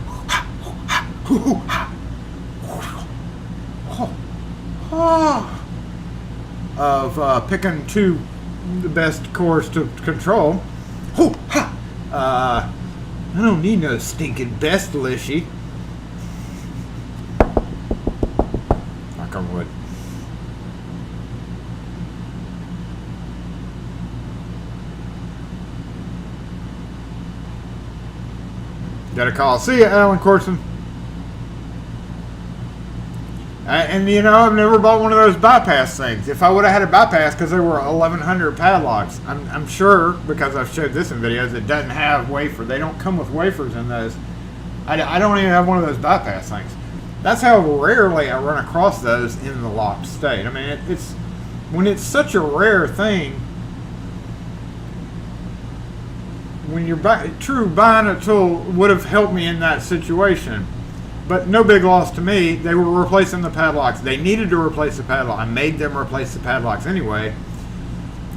A: of picking the best cores to control, I don't need no stinking best lishy. Knock on wood. Got a call. See ya, Alan Corson. And you know, I've never bought one of those bypass things. If I would have had a bypass, because there were 1,100 padlocks, I'm sure, because I've showed this in videos, it doesn't have wafer. They don't come with wafers in those. I don't even have one of those bypass things. That's how rarely I run across those in the locked state. I mean, it's when it's such a rare thing. When you're buying a tool would have helped me in that situation. But no big loss to me. They were replacing the padlocks. They needed to replace the padlock. I made them replace the padlocks anyway.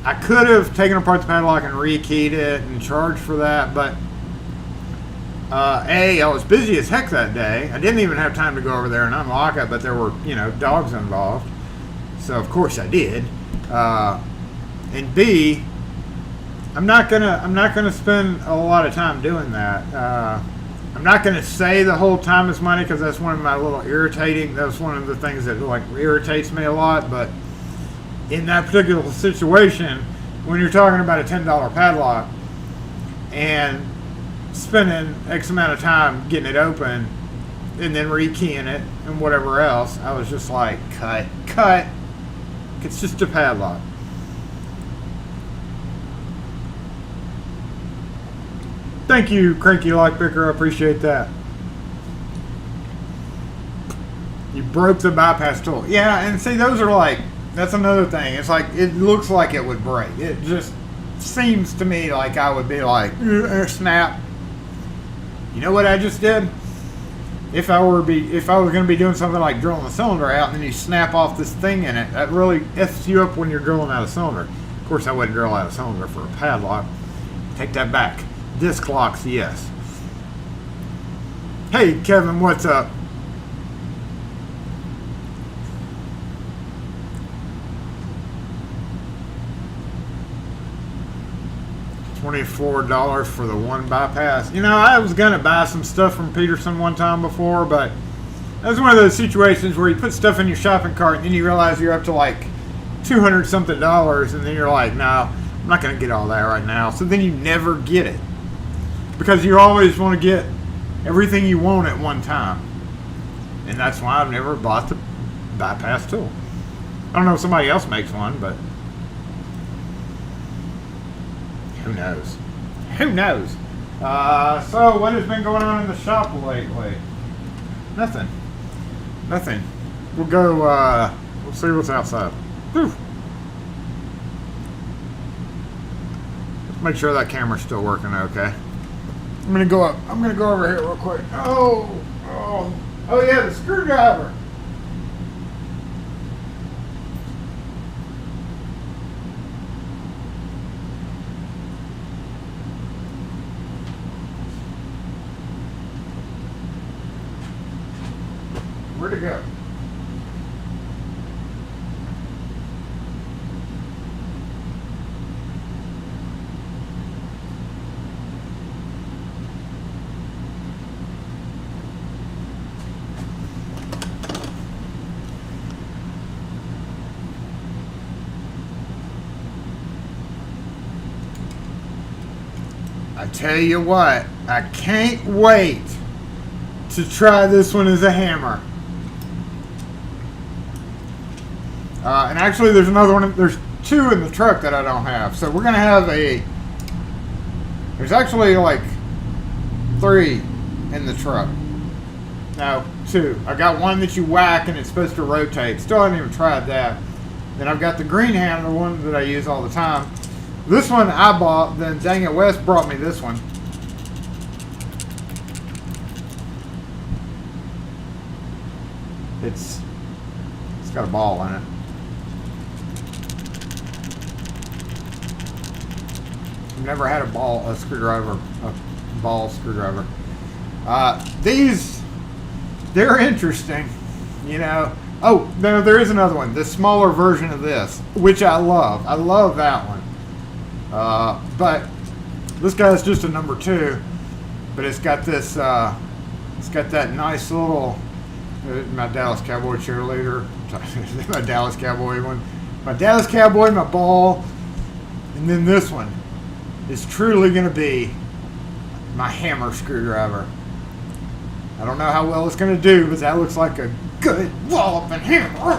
A: I could have taken apart the padlock and rekeyed it and charged for that, but I was busy as heck that day. I didn't even have time to go over there and unlock it, but there were, dogs involved. So of course I did. And B, I'm not gonna spend a lot of time doing that. I'm not going to say the whole time is money, because that's one of my little irritating. That's one of the things that irritates me a lot. But in that particular situation, when you're talking about a $10 padlock and spending X amount of time getting it open and then rekeying it and whatever else, I was just like, cut. It's just a padlock. Thank you, Cranky Lockpicker. I appreciate that. You broke the bypass tool. Yeah, and see, those are that's another thing. It's like, it looks like it would break. It just seems to me like I would be like, snap. You know what I just did? If I was going to be doing something like drilling the cylinder out and then you snap off this thing in it, that really F's you up when you're drilling out a cylinder. Of course, I wouldn't drill out a cylinder for a padlock. Take that back. Disc locks, yes. Hey, Kevin, what's up? $24 for the one bypass. I was going to buy some stuff from Peterson one time before, but that was one of those situations where you put stuff in your shopping cart and then you realize you're up to like $200 something, and then you're like, no, I'm not going to get all that right now. So then you never get it, because you always want to get everything you want at one time. And that's why I've never bought the bypass tool. I don't know if somebody else makes one, but who knows? Who knows? So what has been going on in the shop lately? Nothing. We'll go, we'll see what's outside. Whew. Let's make sure that camera's still working okay. I'm gonna go up. I'm gonna go over here real quick. Oh yeah, the screwdriver. Where'd it go? I tell you what, I can't wait to try this one as a hammer. And actually there's another one, there's two in the truck that I don't have. So we're going to have there's actually like 3 in the truck. No, 2. I got one that you whack and it's supposed to rotate. Still haven't even tried that. Then I've got the green hammer, the one that I use all the time. This one I bought, then Dang It West brought me this one. It's got a ball in it. never had a ball screwdriver. These, they're interesting, you know. Oh, no, there is another one, the smaller version of this, which I love. I love that one. But this guy's just a number 2, but it's got this, it's got that nice little, my Dallas Cowboy cheerleader, my Dallas Cowboy one, my Dallas Cowboy, my ball, and then this one is truly going to be my hammer screwdriver. I don't know how well it's going to do, but that looks like a good walloping hammer.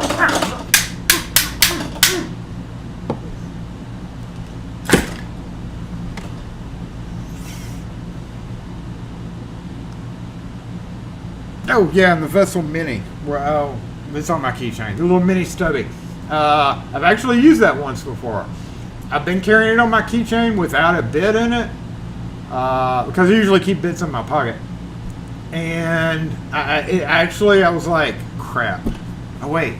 A: Oh yeah, and the Vessel Mini. Well, it's on my keychain. The little mini stubby. I've actually used that once before. I've been carrying it on my keychain without a bit in it because I usually keep bits in my pocket. And I was like, crap. Oh wait.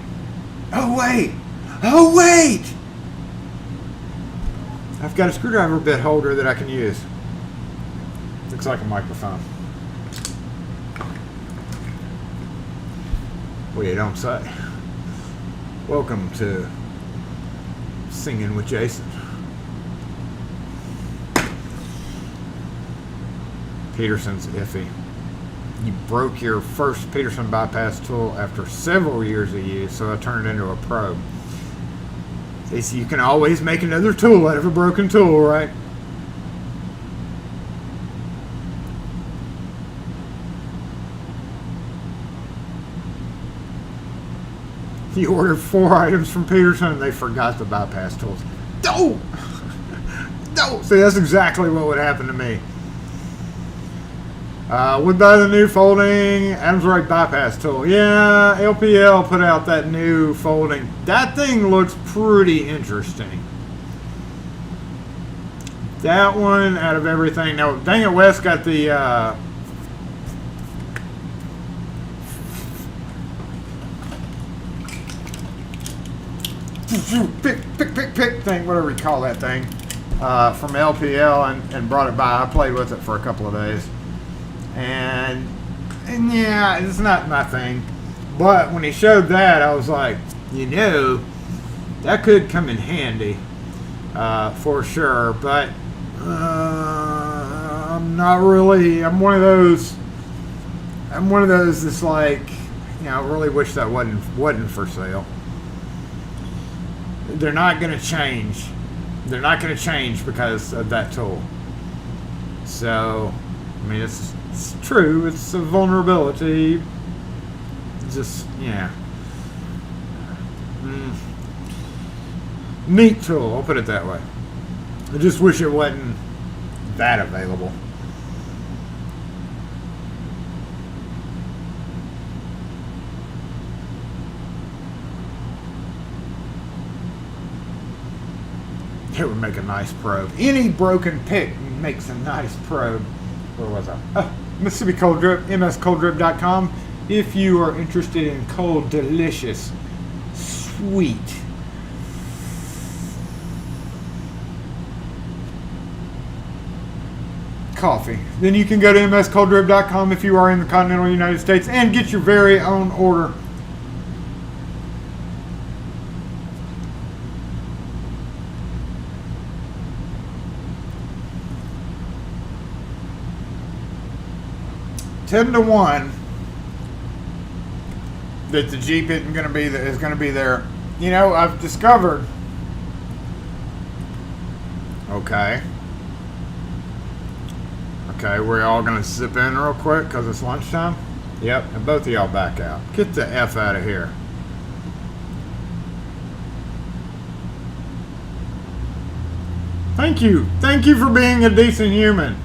A: I've got a screwdriver bit holder that I can use. Looks like a microphone. Well, you don't say. Welcome to Singing with Jason. Peterson's iffy. You broke your first Peterson bypass tool after several years of use, so I turned it into a probe. You can always make another tool out of a broken tool, right? You ordered 4 items from Peterson and they forgot the bypass tools. No! No! See, that's exactly what would happen to me. Would buy the new folding Adams Rake bypass tool. Yeah, LPL put out that new folding. That thing looks pretty interesting. That one out of everything. Now, dang it, Wes got the pick thing, whatever you call that thing, from LPL and brought it by. I played with it for a couple of days. And yeah, it's not my thing. But when he showed that, I was like, you know, that could come in handy for sure. But I'm not really. I'm one of those that's like, you know, I really wish that wasn't for sale. They're not going to change. They're not going to change because of that tool. So, I mean, it's true. It's a vulnerability. Just, yeah. Neat tool, I'll put it that way. I just wish it wasn't that available. It would make a nice probe. Any broken pick makes a nice probe. Where was I? Oh, Mississippi Cold Drip, mscolddrip.com. If you are interested in cold, delicious, sweet coffee, then you can go to mscolddrip.com if you are in the continental United States and get your very own order. Ten to 1 that the Jeep is going to be there. You know, I've discovered. Okay, we're all going to zip in real quick because it's lunchtime. Yep, and both of y'all back out. Get the F out of here. Thank you for being a decent human.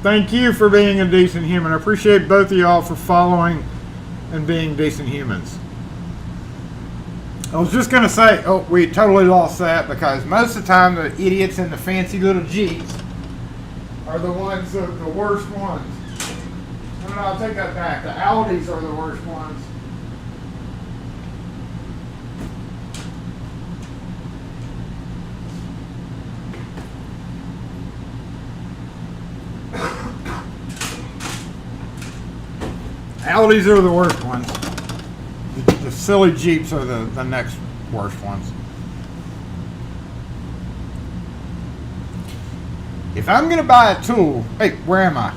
A: Thank you for being a decent human. I appreciate both of y'all for following and being decent humans. I was just going to say, oh, we totally lost that because most of the time the idiots in the fancy little Jeeps are the ones, the worst ones. No, I'll take that back. The Audis are the worst ones. Audis are the worst ones. The silly Jeeps are the next worst ones. If I'm going to buy a tool, hey, where am I?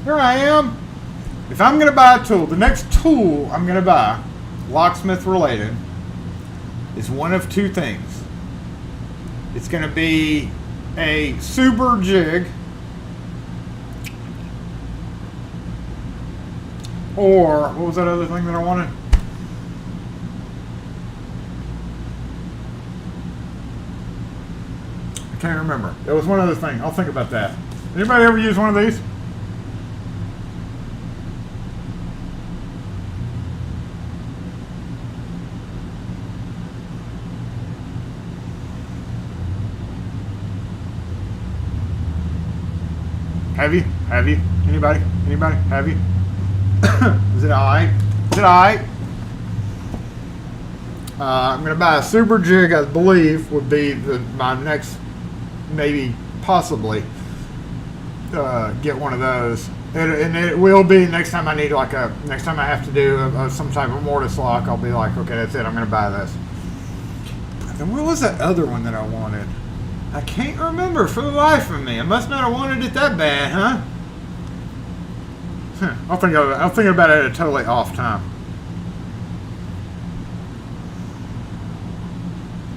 A: Here I am. If I'm going to buy a tool, the next tool I'm going to buy, locksmith related, is one of two things. It's going to be a super jig, or what was that other thing that I wanted? I can't remember. There was one other thing. I'll think about that. Anybody ever use one of these? Have you? Have you? Anybody? Anybody? Have you? Is it alright? Is it alright? I'm going to buy a super jig, I believe, would be my next, maybe, possibly, get one of those. And it will be next time I need, like, next time I have to do some type of mortise lock, I'll be like, okay, that's it, I'm going to buy this. And what was that other one that I wanted? I can't remember for the life of me. I must not have wanted it that bad, huh? I'll think about it at a totally off time.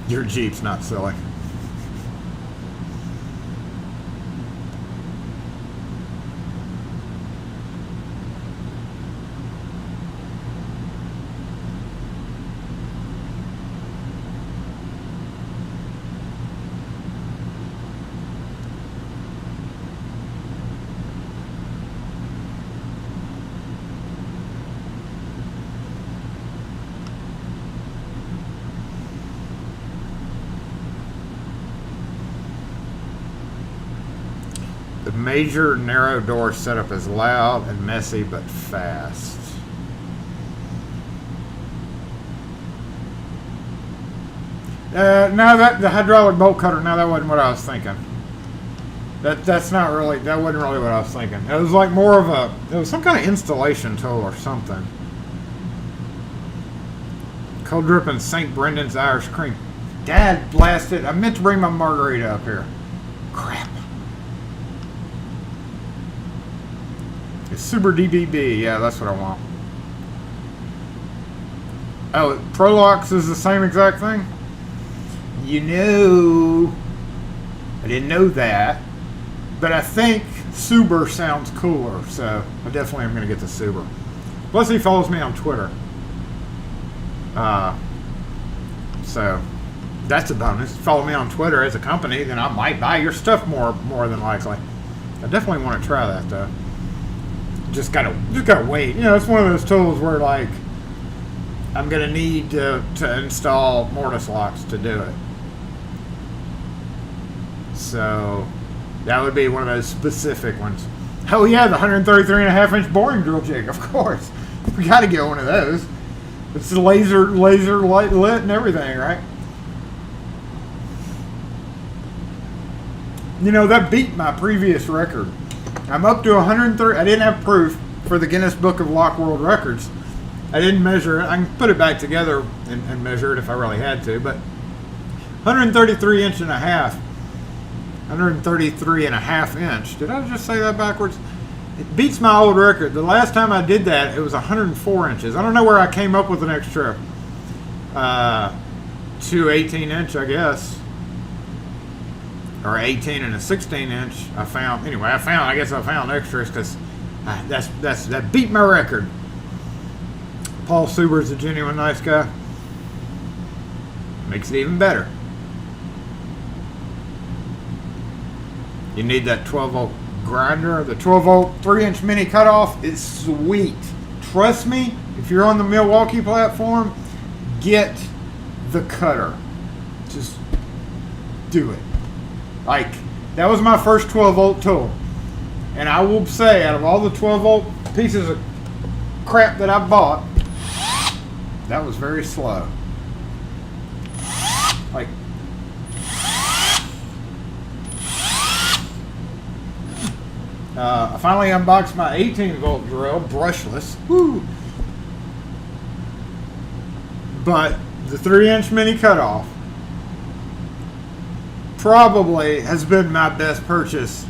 A: Your Jeep's not silly. The major narrow door setup is loud and messy but fast. No, the hydraulic bolt cutter. No, that wasn't what I was thinking. That's not really. That wasn't really what I was thinking. It was like more of a. It was some kind of installation tool or something. Cold dripping St. Brendan's Irish cream. Dad blasted. I meant to bring my margarita up here. Crap. It's Super DBB, yeah, that's what I want. Oh, Padlocks is the same exact thing? You know, I didn't know that, but I think Suber sounds cooler, so I definitely am going to get the Suber. Plus, he follows me on Twitter. So that's a bonus. Follow me on Twitter as a company, then I might buy your stuff more than likely. I definitely want to try that though. Just gotta wait. You know, it's one of those tools where like I'm gonna need to install mortise locks to do it. So that would be one of those specific ones. Oh yeah, the 133.5-inch boring drill jig, of course. We gotta get one of those. It's laser light lit and everything, right? You know, that beat my previous record. I'm up to 130. I didn't have proof for the Guinness Book of Lock World Records. I didn't measure it. I can put it back together and measure it if I really had to. But 133 inch and a half. 133 and a half inch. Did I just say that backwards? It beats my old record. The last time I did that, it was 104 inches. I don't know where I came up with an extra 2 18 inch, I guess. Or 18 and a 16 inch. I found extras because that beat my record. Paul Suber's a genuine nice guy. Makes it even better. You need that 12 volt grinder. The 12 volt 3-inch mini cutoff is sweet. Trust me, if you're on the Milwaukee platform, get the cutter. Just do it. Like, that was my first 12 volt tool. And I will say, out of all the 12 volt pieces of crap that I bought, that was very slow. Like, I finally unboxed my 18-volt drill, brushless. Woo! But the 3-inch mini cutoff probably has been my best purchase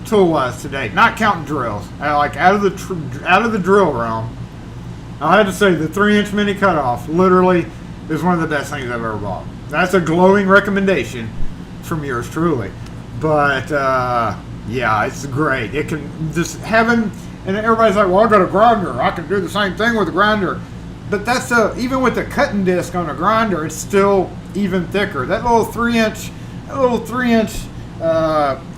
A: tool-wise to date. Not counting drills. Like out of the drill realm, I had to say the 3-inch mini cutoff literally is one of the best things I've ever bought. That's a glowing recommendation from yours truly. But yeah, it's great. It can just having, and everybody's like, well, I got a grinder. I can do the same thing with a grinder. But that's even with the cutting disc on a grinder, it's still even thicker. That little 3-inch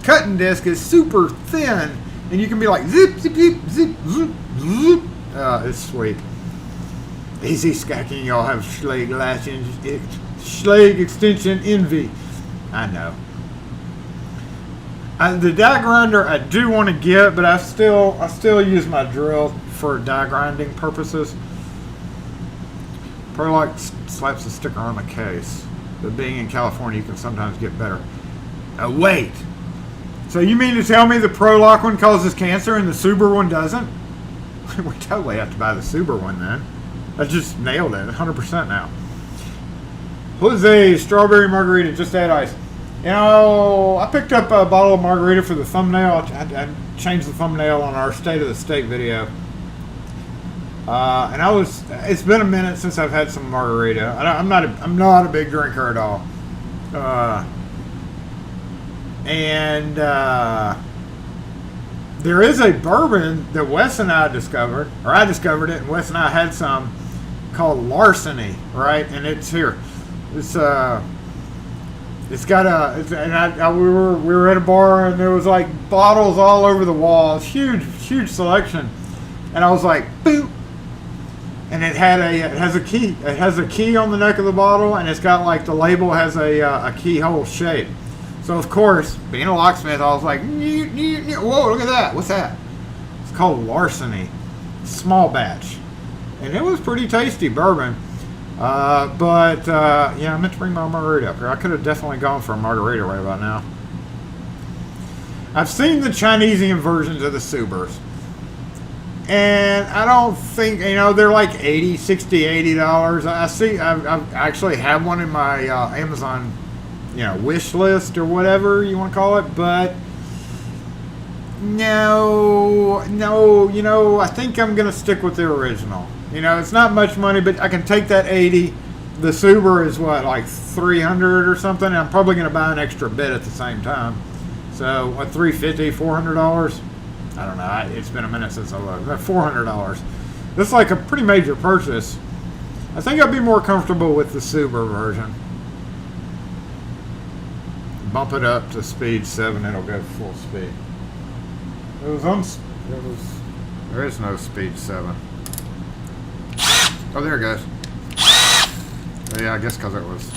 A: cutting disc is super thin, and you can be like zip, zip, zip, zip, zip, zip. It's sweet. Easy skacking, y'all have Schlage extension envy. I know. The die grinder I do want to get, but I still use my drill for die grinding purposes. Padlock slaps a sticker on the case, but being in California, you can sometimes get better. Wait. So you mean to tell me the Padlock one causes cancer and the Subaru one doesn't? We totally have to buy the Subaru one then. I just nailed it, 100% now. Jose, strawberry margarita, just add ice. You know, I picked up a bottle of margarita for the thumbnail. I changed the thumbnail on our State of the State video. And it's been a minute since I've had some margarita. I'm not a big drinker at all. There is a bourbon that Wes and I discovered, or I discovered it, and Wes and I had some, called Larceny, right? And it's here. It's got we were at a bar, and there was like bottles all over the walls, huge selection, and I was like, boop. And it has a key. It has a key on the neck of the bottle, and it's got like the label has a keyhole shape. So of course, being a locksmith, I was like, whoa, look at that. What's that? It's called Larceny, small batch, and it was pretty tasty bourbon. Yeah, I meant to bring my margarita up here. I could have definitely gone for a margarita right about now. I've seen the Chinesian versions of the Subarus. And I don't think, they're like $80, $60, $80. I've actually have one in my Amazon, wish list or whatever you want to call it. But no, I think I'm going to stick with the original. It's not much money, but I can take that 80. The Subaru is what, like 300 or something? And I'm probably going to buy an extra bit at the same time. So, what, $350, $400? I don't know. It's been a minute since I looked. $400. That's like a pretty major purchase. I think I'd be more comfortable with the Subaru version. Bump it up to speed 7, it'll go full speed. There is no speed 7. Oh, there it goes. Yeah, I guess because it was.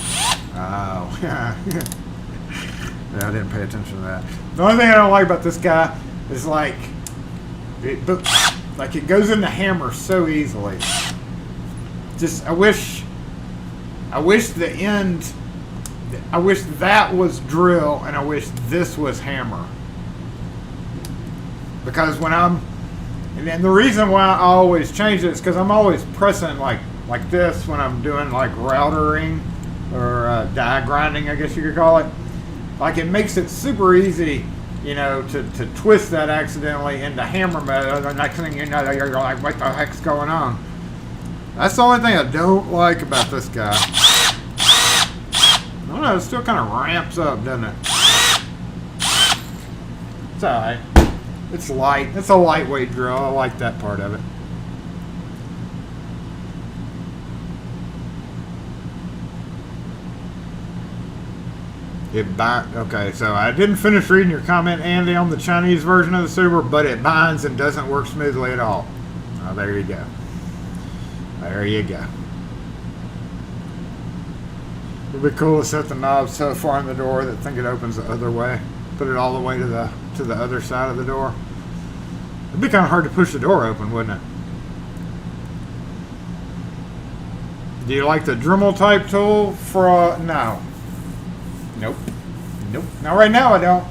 A: Oh, yeah. Yeah, I didn't pay attention to that. The only thing I don't like about this guy is like it goes into hammer so easily. Just I wish the end. I wish that was drill, and I wish this was hammer. Because when and the reason why I always change it is because I'm always pressing like this when I'm doing like routering or die grinding, I guess you could call it. Like it makes it super easy, to twist that accidentally into hammer mode. And next thing you know, you're like, what the heck's going on? That's the only thing I don't like about this guy. I don't know, it still kind of ramps up, doesn't it? It's alright. It's light. It's a lightweight drill. I like that part of it. Okay, so I didn't finish reading your comment, Andy, on the Chinese version of the Subaru, but it binds and doesn't work smoothly at all. Oh, there you go. There you go. It would be cool to set the knob so far in the door that I think it opens the other way. Put it all the way to the other side of the door. It'd be kind of hard to push the door open, wouldn't it? Do you like the Dremel type tool for no? Nope. Now right now I don't.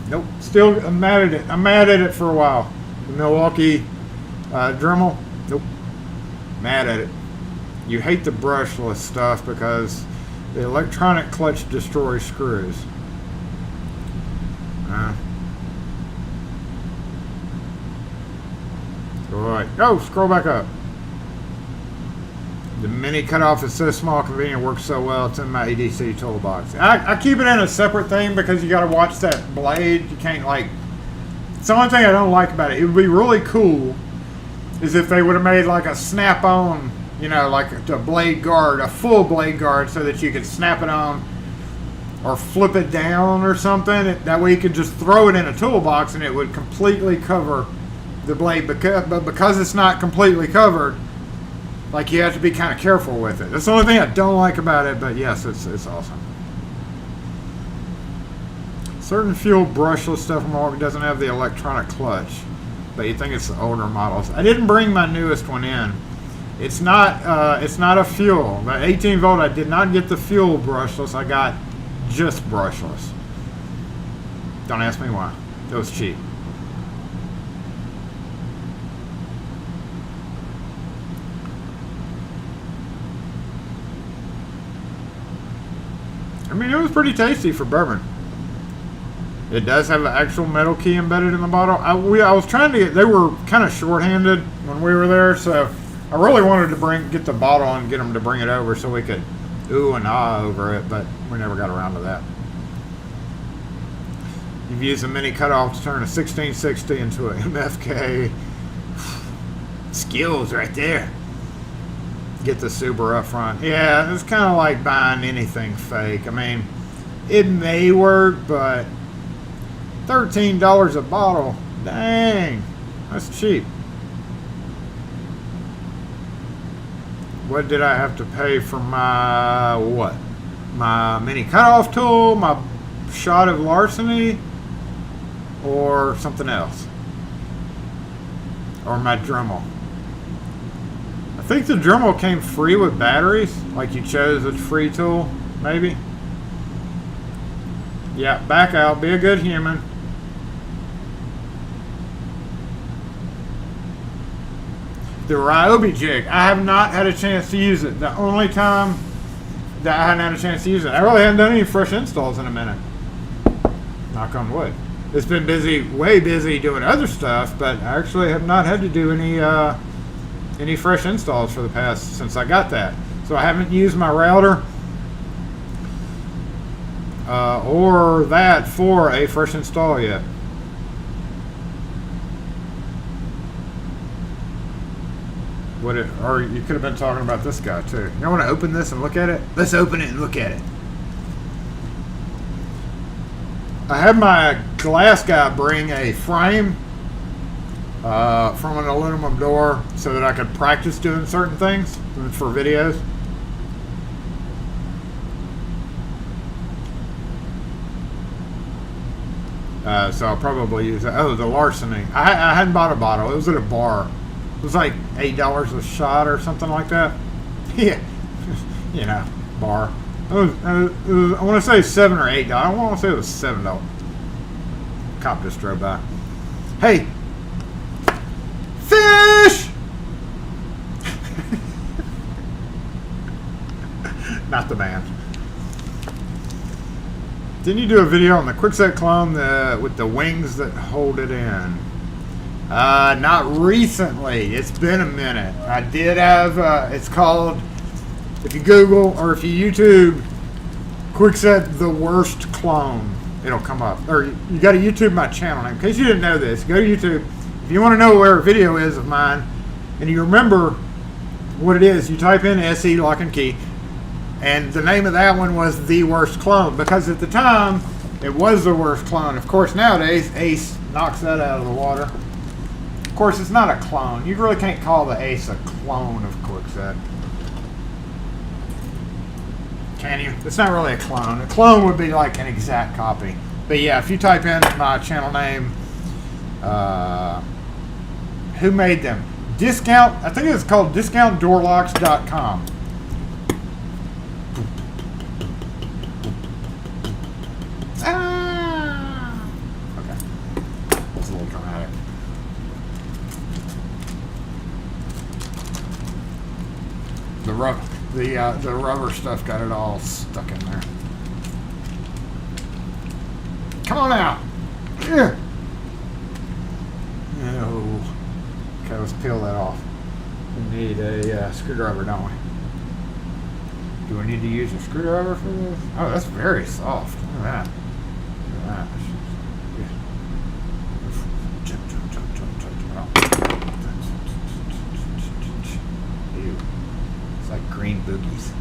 A: Nope. Still, I'm mad at it. I'm mad at it for a while. The Milwaukee Dremel. Nope. Mad at it. You hate the brushless stuff because the electronic clutch destroys screws. Alright. Oh, scroll back up. The mini cutoff is so small, convenient, works so well. It's in my EDC toolbox. I keep it in a separate thing because you got to watch that blade. You can't like. It's the only thing I don't like about it. It would be really cool, is if they would have made like a snap-on, you know, like a blade guard, a full blade guard, so that you could snap it on or flip it down or something. That way you could just throw it in a toolbox and it would completely cover the blade. But because it's not completely covered, like, you have to be kind of careful with it. That's the only thing I don't like about it, but yes, it's awesome. Certain fuel brushless stuff from Milwaukee doesn't have the electronic clutch, but you think it's the older models. I didn't bring my newest one in. It's not a fuel. The 18 volt, I did not get the fuel brushless. I got just brushless. Don't ask me why. It was cheap. I mean, it was pretty tasty for bourbon. It does have an actual metal key embedded in the bottle. I was trying to get, they were kind of short-handed when we were there, so I really wanted to get the bottle and get them to bring it over so we could ooh and ah over it, but we never got around to that. You've used a mini cutoff to turn a 1660 into a MFK. Skills right there. Get the Subaru up front. Yeah, it's kind of like buying anything fake. I mean, it may work, but $13 a bottle. Dang, that's cheap. What did I have to pay for my what? My mini cutoff tool, my shot of larceny, or something else? Or my Dremel? I think the Dremel came free with batteries, like you chose a free tool, maybe. Yeah, back out, be a good human. The Ryobi jig, I have not had a chance to use it. The only time that I hadn't had a chance to use it, I really haven't done any fresh installs in a minute. Knock on wood. It's been busy, way busy doing other stuff, but I actually have not had to do any fresh installs for the past, since I got that. So I haven't used my router or that for a fresh install yet. Or you could have been talking about this guy too. You want to open this and look at it? Let's open it and look at it. I had my glass guy bring a frame from an aluminum door so that I could practice doing certain things for videos. So I'll probably use that. Oh, the larceny. I hadn't bought a bottle. It was at a bar. It was like $8 a shot or something like that. Yeah, you know, bar. It was, I want to say $7 or $8. I want to say it was $7. Cop just drove by. Hey, fish! Not the man. Didn't you do a video on the quickset clone with the wings that hold it in? Not recently. It's been a minute. I did have, it's called, if you Google or if you YouTube quickset the worst clone, it'll come up. Or you got to YouTube my channel name. In case you didn't know this, go to YouTube. If you want to know where a video is of mine and you remember what it is, you type in SE Lock and Key. And the name of that one was the worst clone, because at the time it was the worst clone. Of course, nowadays Ace knocks that out of the water. Of course, it's not a clone. You really can't call the Ace a clone of Quickset. Can you? It's not really a clone. A clone would be like an exact copy. But yeah, if you type in my channel name, who made them? Discount, I think it's called discountdoorlocks.com. the rubber stuff got it all stuck in there. Come on out. Yeah. No. Okay, let's peel that off. We need a screwdriver, don't we? Do we need to use a screwdriver for this? Oh, that's very soft. Look at that. Look at that. Ew. It's like green boogies.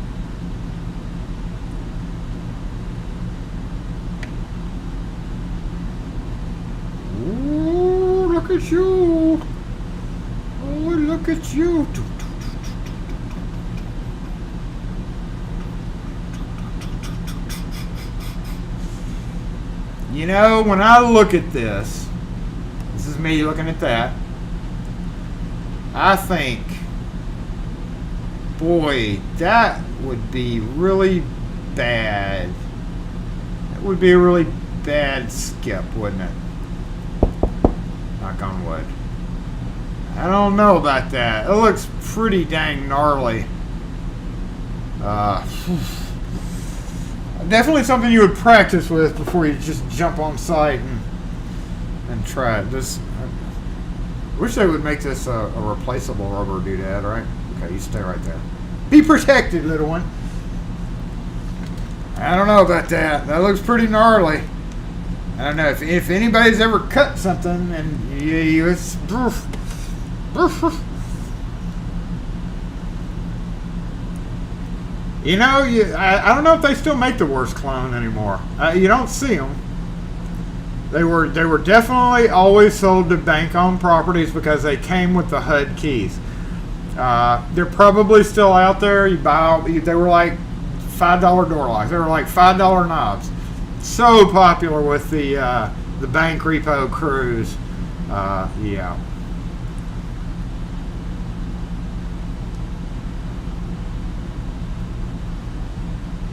A: Ooh, look at you. Oh, look at you. You know, when I look at this is me looking at that, I think, boy, that would be really bad. That would be a really bad skip, wouldn't it? Knock on wood. I don't know about that. It looks pretty dang gnarly. Definitely something you would practice with before you just jump on site and try it. This, I wish they would make this a replaceable rubber doodad, right? Okay, you stay right there. Be protected, little one. I don't know about that. That looks pretty gnarly. I don't know if anybody's ever cut something and it's. You know, I don't know if they still make the worst clone anymore. You don't see them. They were definitely always sold to bank-owned properties because they came with the HUD keys. They're probably still out there. They were like $5 door locks. They were like $5 knobs. So popular with the bank repo crews. Yeah.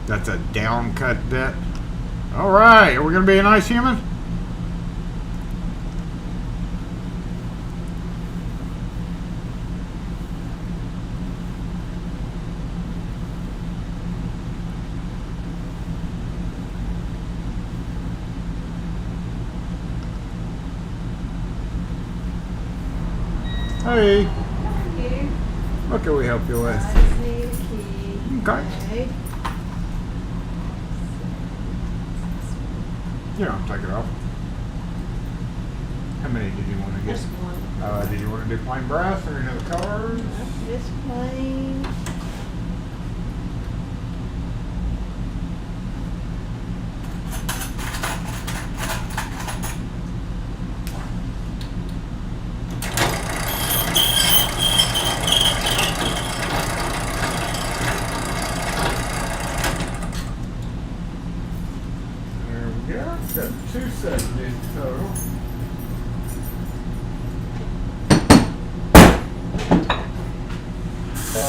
A: That's a down cut bit. All right, are we gonna be a nice human? Hey.
B: Thank you.
A: What can we help you with?
B: I just need a key.
A: Okay. Yeah, I'll take it off. How many did you want to get?
B: Just one.
A: Did you want to do plain brass or any other colors?
B: Just plain.
A: Yeah, got 270 in total.
B: So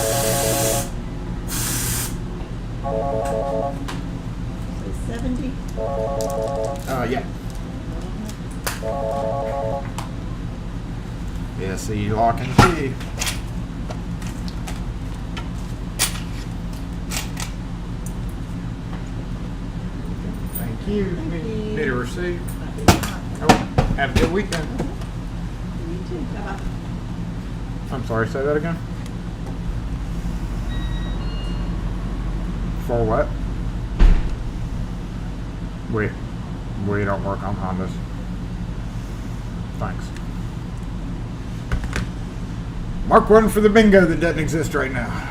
B: 70.
A: Yeah. Yeah, see, lock and key. Thank you. Need a receipt. Oh, have a good weekend.
B: You too. Bye-bye.
A: I'm sorry, say that again. For what? We don't work on Hondas. Thanks. Mark one for the bingo that doesn't exist right now.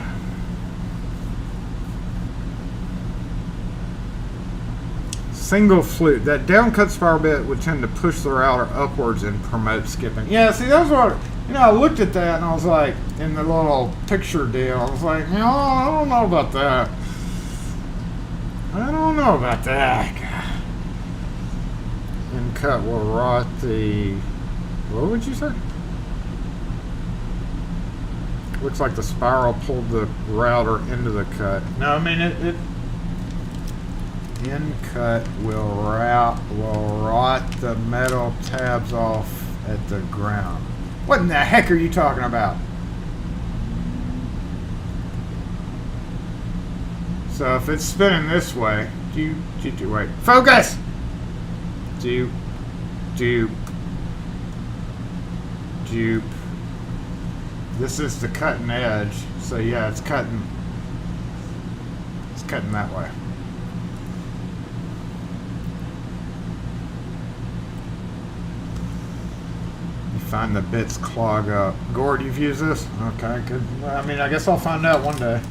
A: Single flute. That downcut spiral bit would tend to push the router upwards and promote skipping. Yeah, see, that's what, I looked at that and I was like, in the little picture deal, I was like, I don't know about that. I don't know about that. And cut will rot the, what would you say? Looks like the spiral pulled the router into the cut. No, I mean, it in cut will rot the metal tabs off at the ground. What in the heck are you talking about? So if it's spinning this way, wait, focus! Dupe. This is the cutting edge. So yeah, it's cutting. It's cutting that way. You find the bits clog up. Gord, you've used this? Okay, good. I mean, I guess I'll find out one day.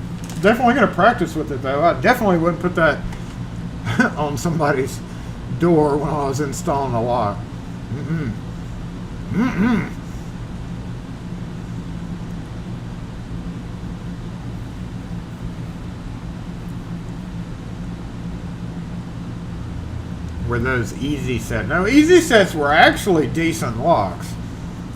A: Definitely gonna practice with it though. I definitely wouldn't put that on somebody's door when I was installing a lock. Were those easy sets? No, easy sets were actually decent locks.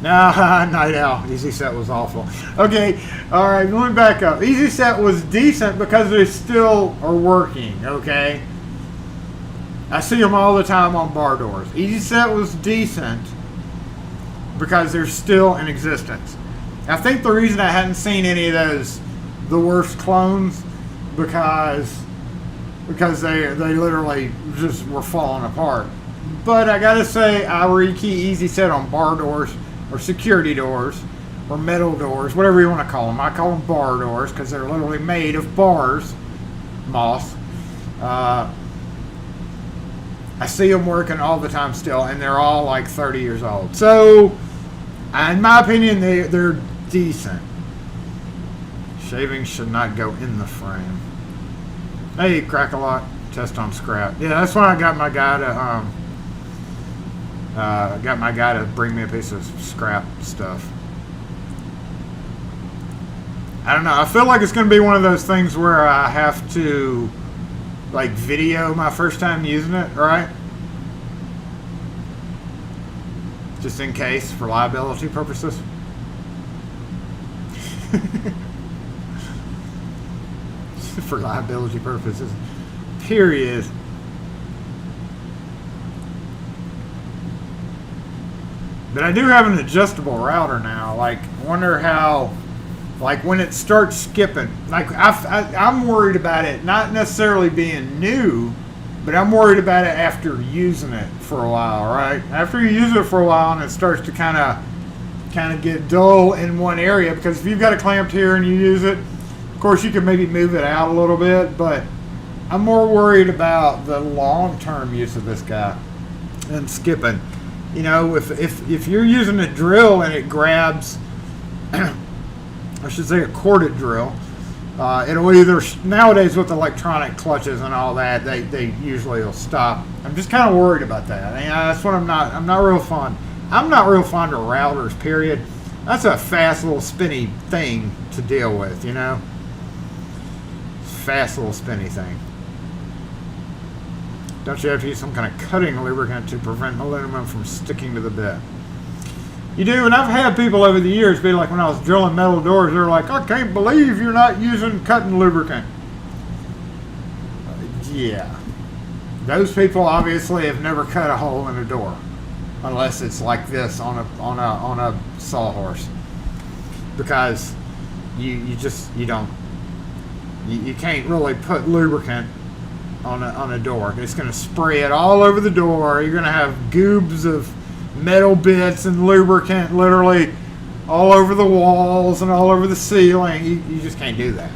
A: Nah, Night Owl. Easy set was awful. Okay, all right, let me back up. Easy set was decent because they still are working, okay? I see them all the time on bar doors. Easy set was decent because they're still in existence. I think the reason I hadn't seen any of those, the worst clones, because they literally just were falling apart. But I gotta say, I rekey Easy Set on bar doors or security doors or metal doors, whatever you want to call them. I call them bar doors because they're literally made of bars, moss. I see them working all the time still, and they're all like 30 years old. So, in my opinion, they're decent. Shavings should not go in the frame. Hey, Crack-A-Lot, test on scrap. Yeah, that's why I got my guy to bring me a piece of scrap stuff. I don't know. I feel like it's going to be one of those things where I have to like video my first time using it, right? Just in case, for liability purposes. For liability purposes, period. But I do have an adjustable router now. Like, I wonder how, like when it starts skipping, like I'm worried about it not necessarily being new, but I'm worried about it after using it for a while, right? After you use it for a while and it starts to kind of get dull in one area, because if you've got it clamped here and you use it, of course you can maybe move it out a little bit, but I'm more worried about the long-term use of this guy than skipping. You know, if you're using a drill and it grabs, I should say a corded drill, it'll either, nowadays with electronic clutches and all that, they usually will stop. I'm just kind of worried about that. I mean, that's what I'm not real fond. I'm not real fond of routers, period. That's a fast little spinny thing to deal with, you know? Fast little spinny thing. Don't you have to use some kind of cutting lubricant to prevent aluminum from sticking to the bit? You do, and I've had people over the years be like, when I was drilling metal doors, they're like, I can't believe you're not using cutting lubricant. Yeah. Those people obviously have never cut a hole in a door. Unless it's like this on a sawhorse. Because you can't really put lubricant on a door. It's going to spray it all over the door. You're going to have goobs of metal bits and lubricant literally all over the walls and all over the ceiling. You just can't do that.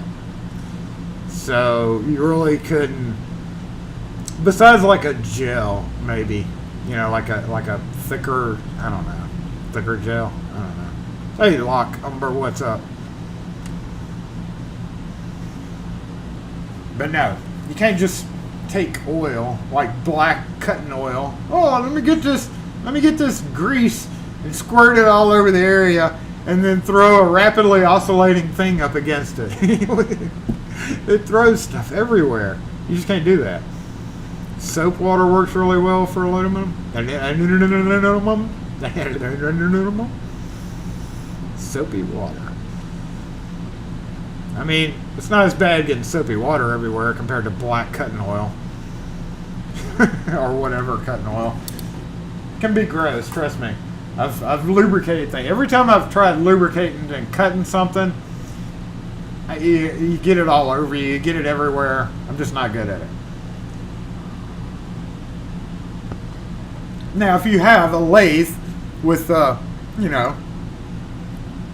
A: So you really couldn't, besides like a gel, maybe, you know, like a thicker, I don't know, thicker gel. I don't know. Hey, Lock, Umber, what's up? But no, you can't just take oil, like black cutting oil. Oh, let me get this grease and squirt it all over the area and then throw a rapidly oscillating thing up against it. It throws stuff everywhere. You just can't do that. Soap water works really well for aluminum. Soapy water. I mean, it's not as bad getting soapy water everywhere compared to black cutting oil. Or whatever cutting oil. It can be gross, trust me. I've lubricated things. Every time I've tried lubricating and cutting something, You get it all over you. You get it everywhere. I'm just not good at it. Now, if you have a lathe with,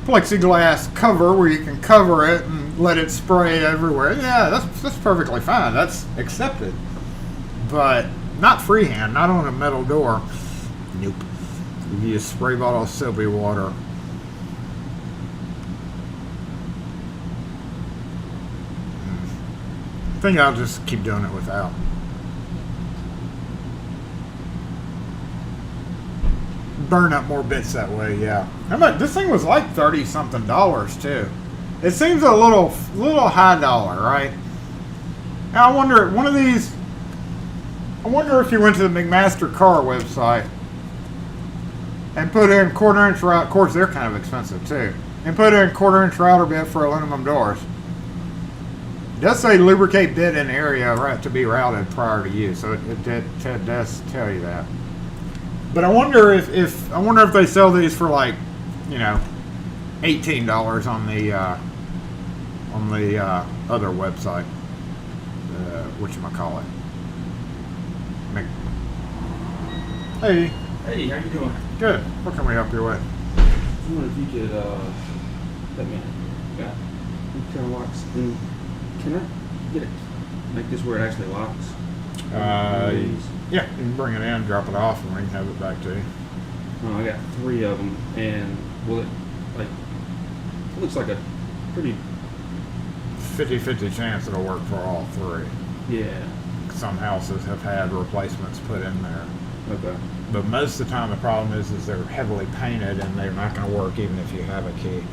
A: plexiglass cover where you can cover it and let it spray everywhere, yeah, that's perfectly fine. That's accepted. But not freehand, not on a metal door. Nope. You use spray bottle of soapy water. I think I'll just keep doing it without. Burn up more bits that way, yeah. This thing was like $30-something too. It seems a little high dollar, right? Now I wonder if you went to the McMaster Car website and put in 1/4 inch router. Of course, they're kind of expensive too. And put in 1/4 inch router bit for aluminum doors. It does say lubricate bit in area to be routed prior to use, so it does tell you that. But I wonder if they sell these for like, $18 on the other website. Whatchamacallit. Hey.
C: Hey, how you doing?
A: Good. What can we help you with?
C: I wonder if you could let me turn locks. And can I get it? Make this where it actually locks?
A: Yeah, you can bring it in, drop it off, and we can have it back to you.
C: Oh, I got 3 of them, and will it it looks like a pretty
A: 50-50 chance it'll work for all 3.
C: yeah.
A: Some houses have had replacements put in there.
C: Okay.
A: But most of the time the problem is they're heavily painted and they're not going to work even if you have a key.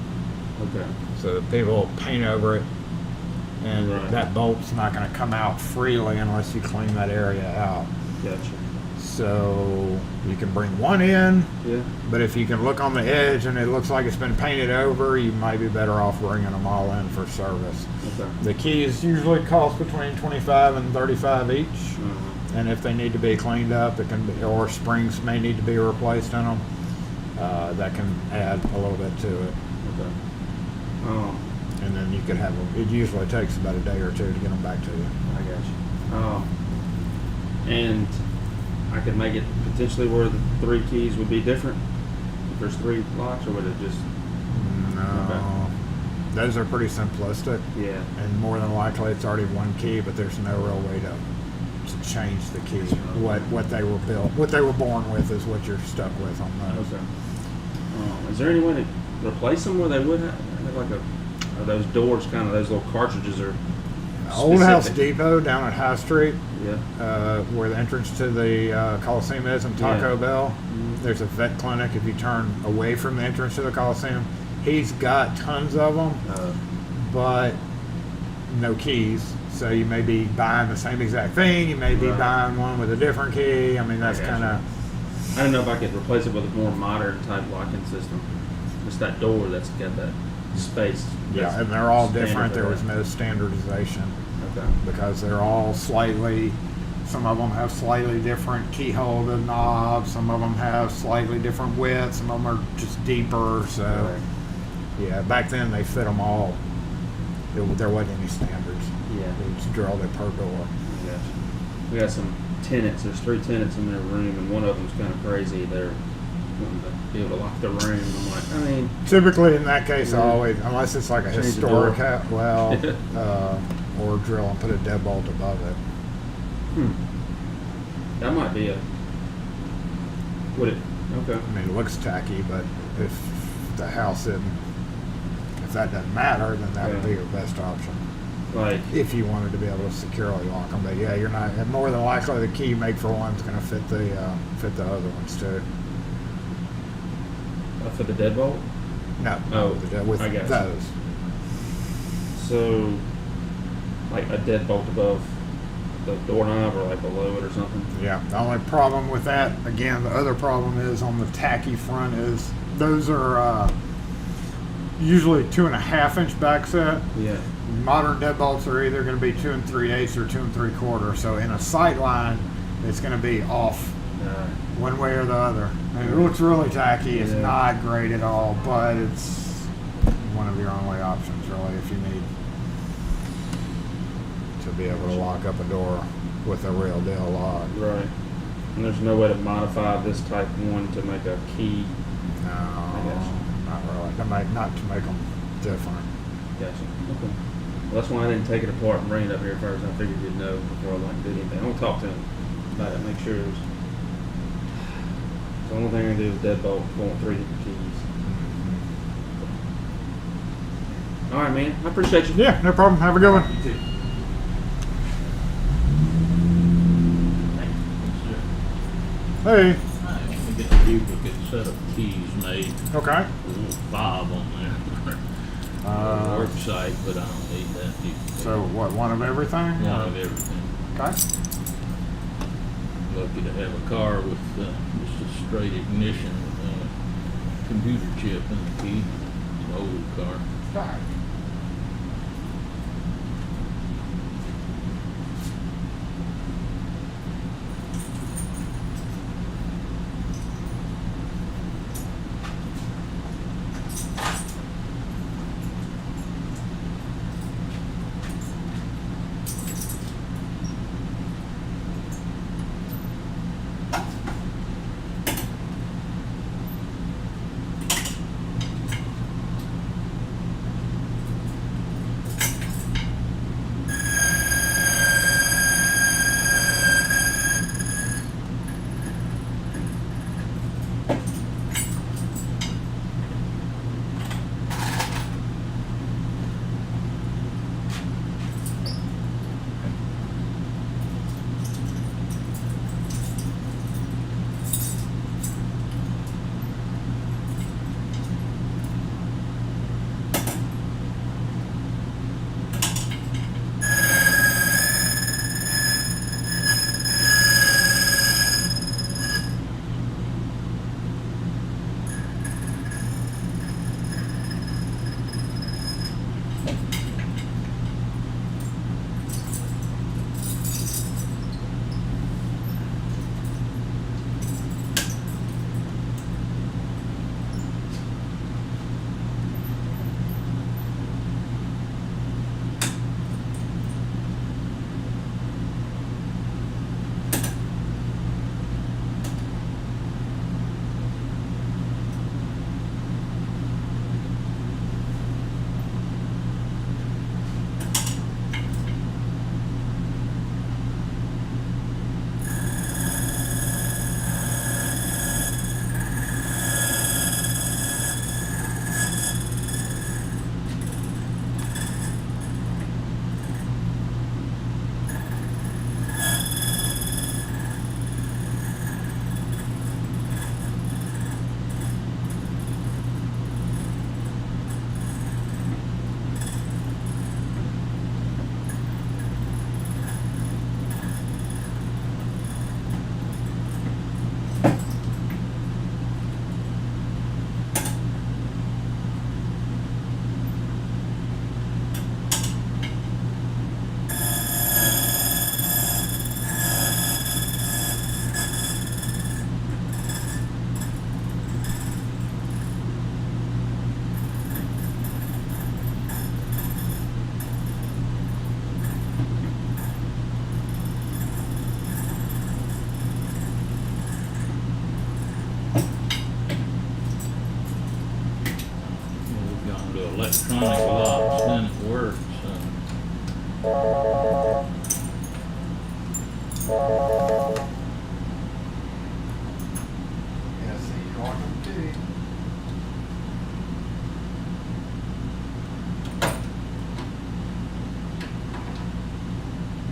C: Okay.
A: So people paint over it, and
C: Right.
A: that bolt's not going to come out freely unless you clean that area out.
C: Gotcha.
A: So you can bring one in,
C: Yeah.
A: but if you can look on the edge and it looks like it's been painted over, you might be better off bringing them all in for service.
C: Okay.
A: The keys usually cost between $25 and $35 each.
C: Uh-huh.
A: And if they need to be cleaned up, it can be, or springs may need to be replaced in them. That can add a little bit to it.
C: Okay.
A: And then you could have them. It usually takes about a day or 2 to get them back to you.
C: I got you. And I could make it potentially where the 3 keys would be different. If there's 3 locks, or would it just?
A: No,
C: Okay.
A: those are pretty simplistic.
C: Yeah.
A: And more than likely, it's already one key, but there's no real way to change the key. What they were built, what they were born with, is what you're stuck with on those.
C: Okay. Is there any way to replace them where they would have like are those doors kind of those little cartridges are?
A: Old House
C: specific?
A: Depot down at High Street,
C: Yeah.
A: where the entrance to the Coliseum is, and Taco
C: Yeah.
A: Bell.
C: Mhm.
A: There's a vet clinic. If you turn away from the entrance to the Coliseum, he's got tons of them, but no keys. So you may be buying the same exact thing. You may be
C: Right.
A: buying one with a different key. I mean, that's
C: I
A: kind of.
C: I don't know if I could replace it with a more modern type locking system. It's that door that's got that space.
A: Yeah,
C: that's
A: and they're all
C: standard
A: different.
C: for
A: There
C: that.
A: was no standardization
C: Okay.
A: because they're all slightly. Some of them have slightly different keyhole to knobs. Some of them have slightly different widths. Some of them are just deeper. So,
C: Right.
A: yeah, back then they fit them all. There wasn't any standards.
C: Yeah.
A: They just drilled it per door.
C: I got you. We got some tenants. There's 3 tenants in their room, and one of them's kind of crazy. They're wanting to be able to lock the room. I'm like, I mean,
A: Typically, in that case, I
C: Yeah.
A: always, unless it's like a
C: Change the
A: historic
C: door.
A: house, or drill and put a deadbolt above it.
C: that might be a. Would it? Okay.
A: I mean, it looks tacky, but if the house isn't, if that doesn't matter, then that would be
C: Yeah.
A: your best option.
C: Like,
A: If you wanted to be able to securely lock them, but yeah, you're not. And more than likely, the key you make for one's going to fit the other ones too.
C: for the deadbolt.
A: No,
C: Oh,
A: with
C: I got you.
A: those.
C: So, like a deadbolt above the doorknob, or like below it, or something.
A: Yeah. The only problem with that, again, the other problem is on the tacky front is those are usually 2.5 inch back set.
C: Yeah.
A: Modern deadbolts are either going to be 2 3/8 or 2 3/4. So in a sight line, it's going to be off one way or the other. And it looks really tacky. It's
C: Yeah.
A: not great at all, but it's one of your only options, really, if you need. be able to lock up a door with a real deal lock.
C: Right. And there's no way to modify this type one to make a key.
A: No, not really. Not to make them different.
C: Gotcha. Okay. Well, that's why I didn't take it apart and bring it up here first. I figured you'd know before I did anything. I'm gonna talk to him about it, make sure it's. The only thing I can do is deadbolt, want 3 different keys. All right, man. I appreciate you.
A: Yeah, no problem. Have a good one.
C: You too.
A: Hey.
D: I want to get a duplicate set of keys made.
A: Okay.
D: There's 5 on there. Work site, but I don't need that duplicate.
A: So what? One of everything?
D: One of everything.
A: Okay.
D: Lucky to have a car with just a straight ignition with a computer chip in the key. It's an old car.
A: Okay.
D: electronic locks, then it works.
A: Yeah, see, you want them too.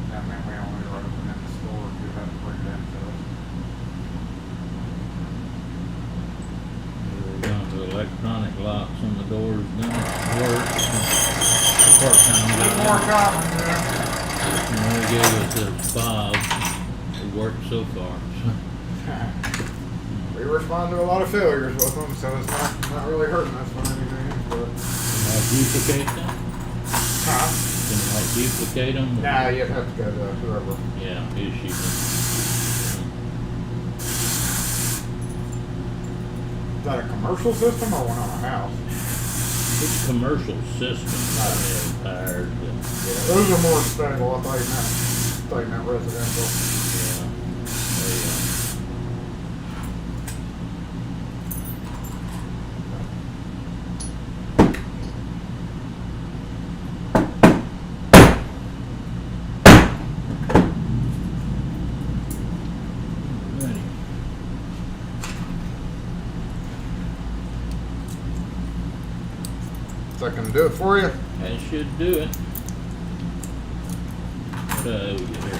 A: That meant we only were open in the store, you have to bring it in to us.
D: We're going to electronic locks on the doors, then it works. Part-time
A: More
D: guy.
A: common, yeah.
D: And we gave us 5. It worked so far.
A: We respond to a lot of failures with them, so it's not really hurting us when anything. But
D: Can I duplicate them?
A: huh?
D: Can I duplicate them?
A: Nah, you'd have to go to whoever.
D: Yeah, issue them.
A: Is that a commercial system or one on a house?
D: It's commercial system, not tires.
A: Those are more stable, I think, not residential. So I can do it for you.
D: That should do it. What we get here?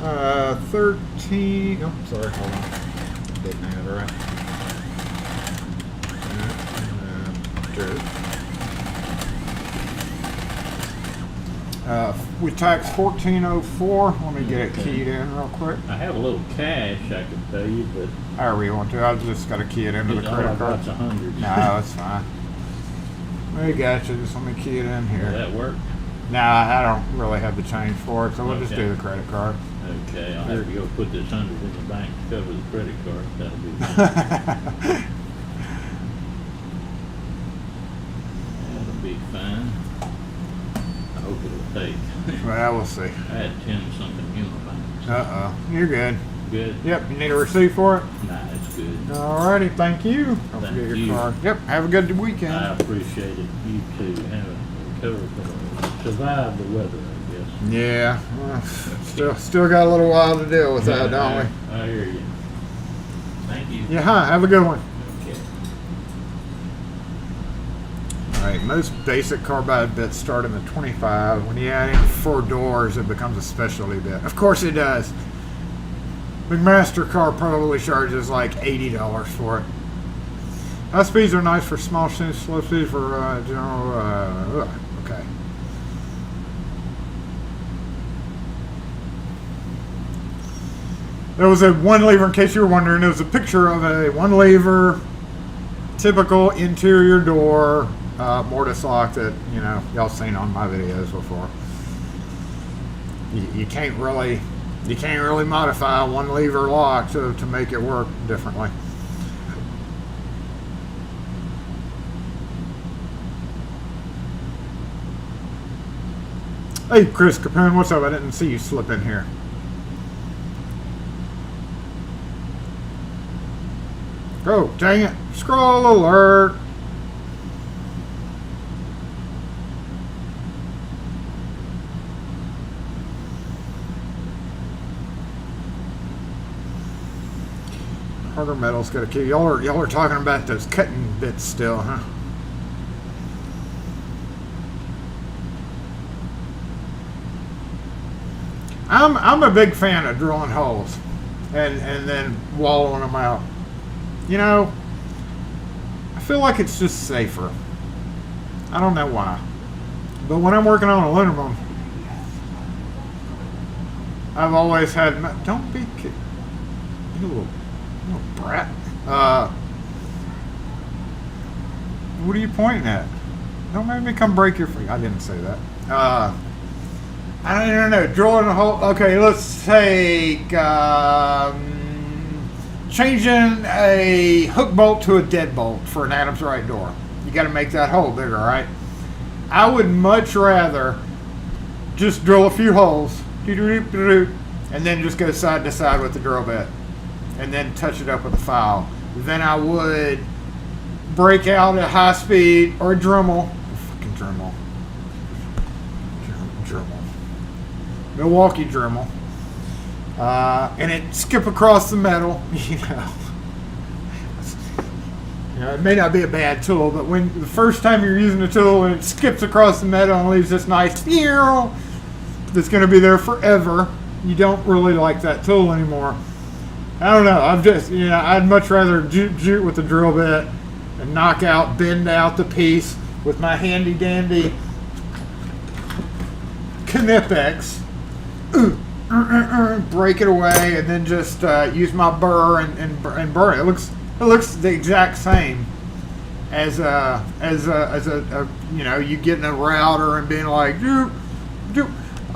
A: Uh, 13. Oh, sorry, hold on. Didn't have it right. We tax 1404. Let me get it keyed in real quick.
D: I have a little cash I could pay you, but
A: However you want to. I've just got to key it into the
D: all I
A: credit card.
D: got's 100.
A: No, that's fine. We got you. Just let me key it in
D: Will
A: here.
D: that work?
A: Nah, I don't really have the change for it, so we'll just
D: Okay.
A: do the credit card.
D: Okay, I'll have to go put this 100 in the bank to cover the credit card. That'll be fine. That'll be fine. I hope it'll take.
A: Well, we'll see.
D: I had 10 something unibanks.
A: Uh-oh. You're good.
D: Good?
A: Yep, you need a receipt for it?
D: Nah, it's good.
A: Alrighty, thank you. Don't
D: Thank
A: forget
D: you.
A: your card. Yep, have a good weekend.
D: I appreciate it. You too. Have survive the weather, I guess.
A: Yeah, well, still got a little while to deal with that, don't we?
D: I hear you. Thank you.
A: Yeah, huh, have a good one.
D: Okay.
A: Alright, most basic carbide bits start in the 25. When you add in 4 doors, it becomes a specialty bit. Of course it does. McMaster car probably charges like $80 for it. High speeds are nice for small speeds, slow speeds for general, okay. There was a 1 lever, in case you were wondering, there was a picture of a 1 lever, typical interior door, mortise lock that, you know, y'all seen on my videos before. You can't really modify a 1 lever lock to make it work differently. Hey, Chris Capone, what's up? I didn't see you slip in here. Oh, dang it. Scroll alert. Harder metal's got to keep. Y'all are talking about those cutting bits still, huh? I'm a big fan of drilling holes and then wallowing them out. You know, I feel like it's just safer. I don't know why. But when I'm working on aluminum, I've always had... Don't be... You little brat. What are you pointing at? Don't make me come break your... I didn't say that. I don't know. Drilling a hole... Okay, let's take... changing a hook bolt to a deadbolt for an Adams right door. You got to make that hole bigger, right? I would much rather just drill a few holes and then just go side to side with the drill bit and then touch it up with a file. Then I would break out a high speed or a Dremel. Fucking Dremel. Milwaukee Dremel. And it skip across the metal, you know. It may not be a bad tool, but when the first time you're using the tool and it skips across the metal and leaves this nice pew that's going to be there forever, you don't really like that tool anymore. I don't know. I'd much rather jute with the drill bit and bend out the piece with my handy dandy Knipex. Break it away and then just use my burr and burn it. It looks the exact same you know, you getting a router and being like, do,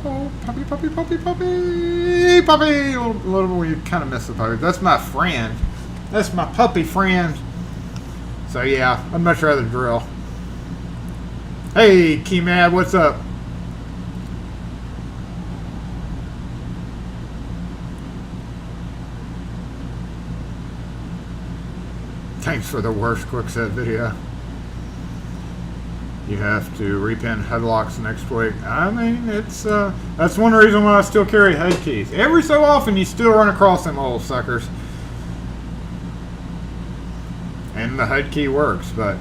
A: oh, puppy, puppy, puppy, puppy, puppy. Little, we kind of miss the puppy. That's my friend. That's my puppy friend. So yeah, I'd much rather drill. Hey, Key-Mad, what's up? Thanks for the worst quickset video. You have to repin headlocks next week. I mean, it's that's one reason why I still carry head keys. Every so often, you still run across them old suckers, and the HUD key works. But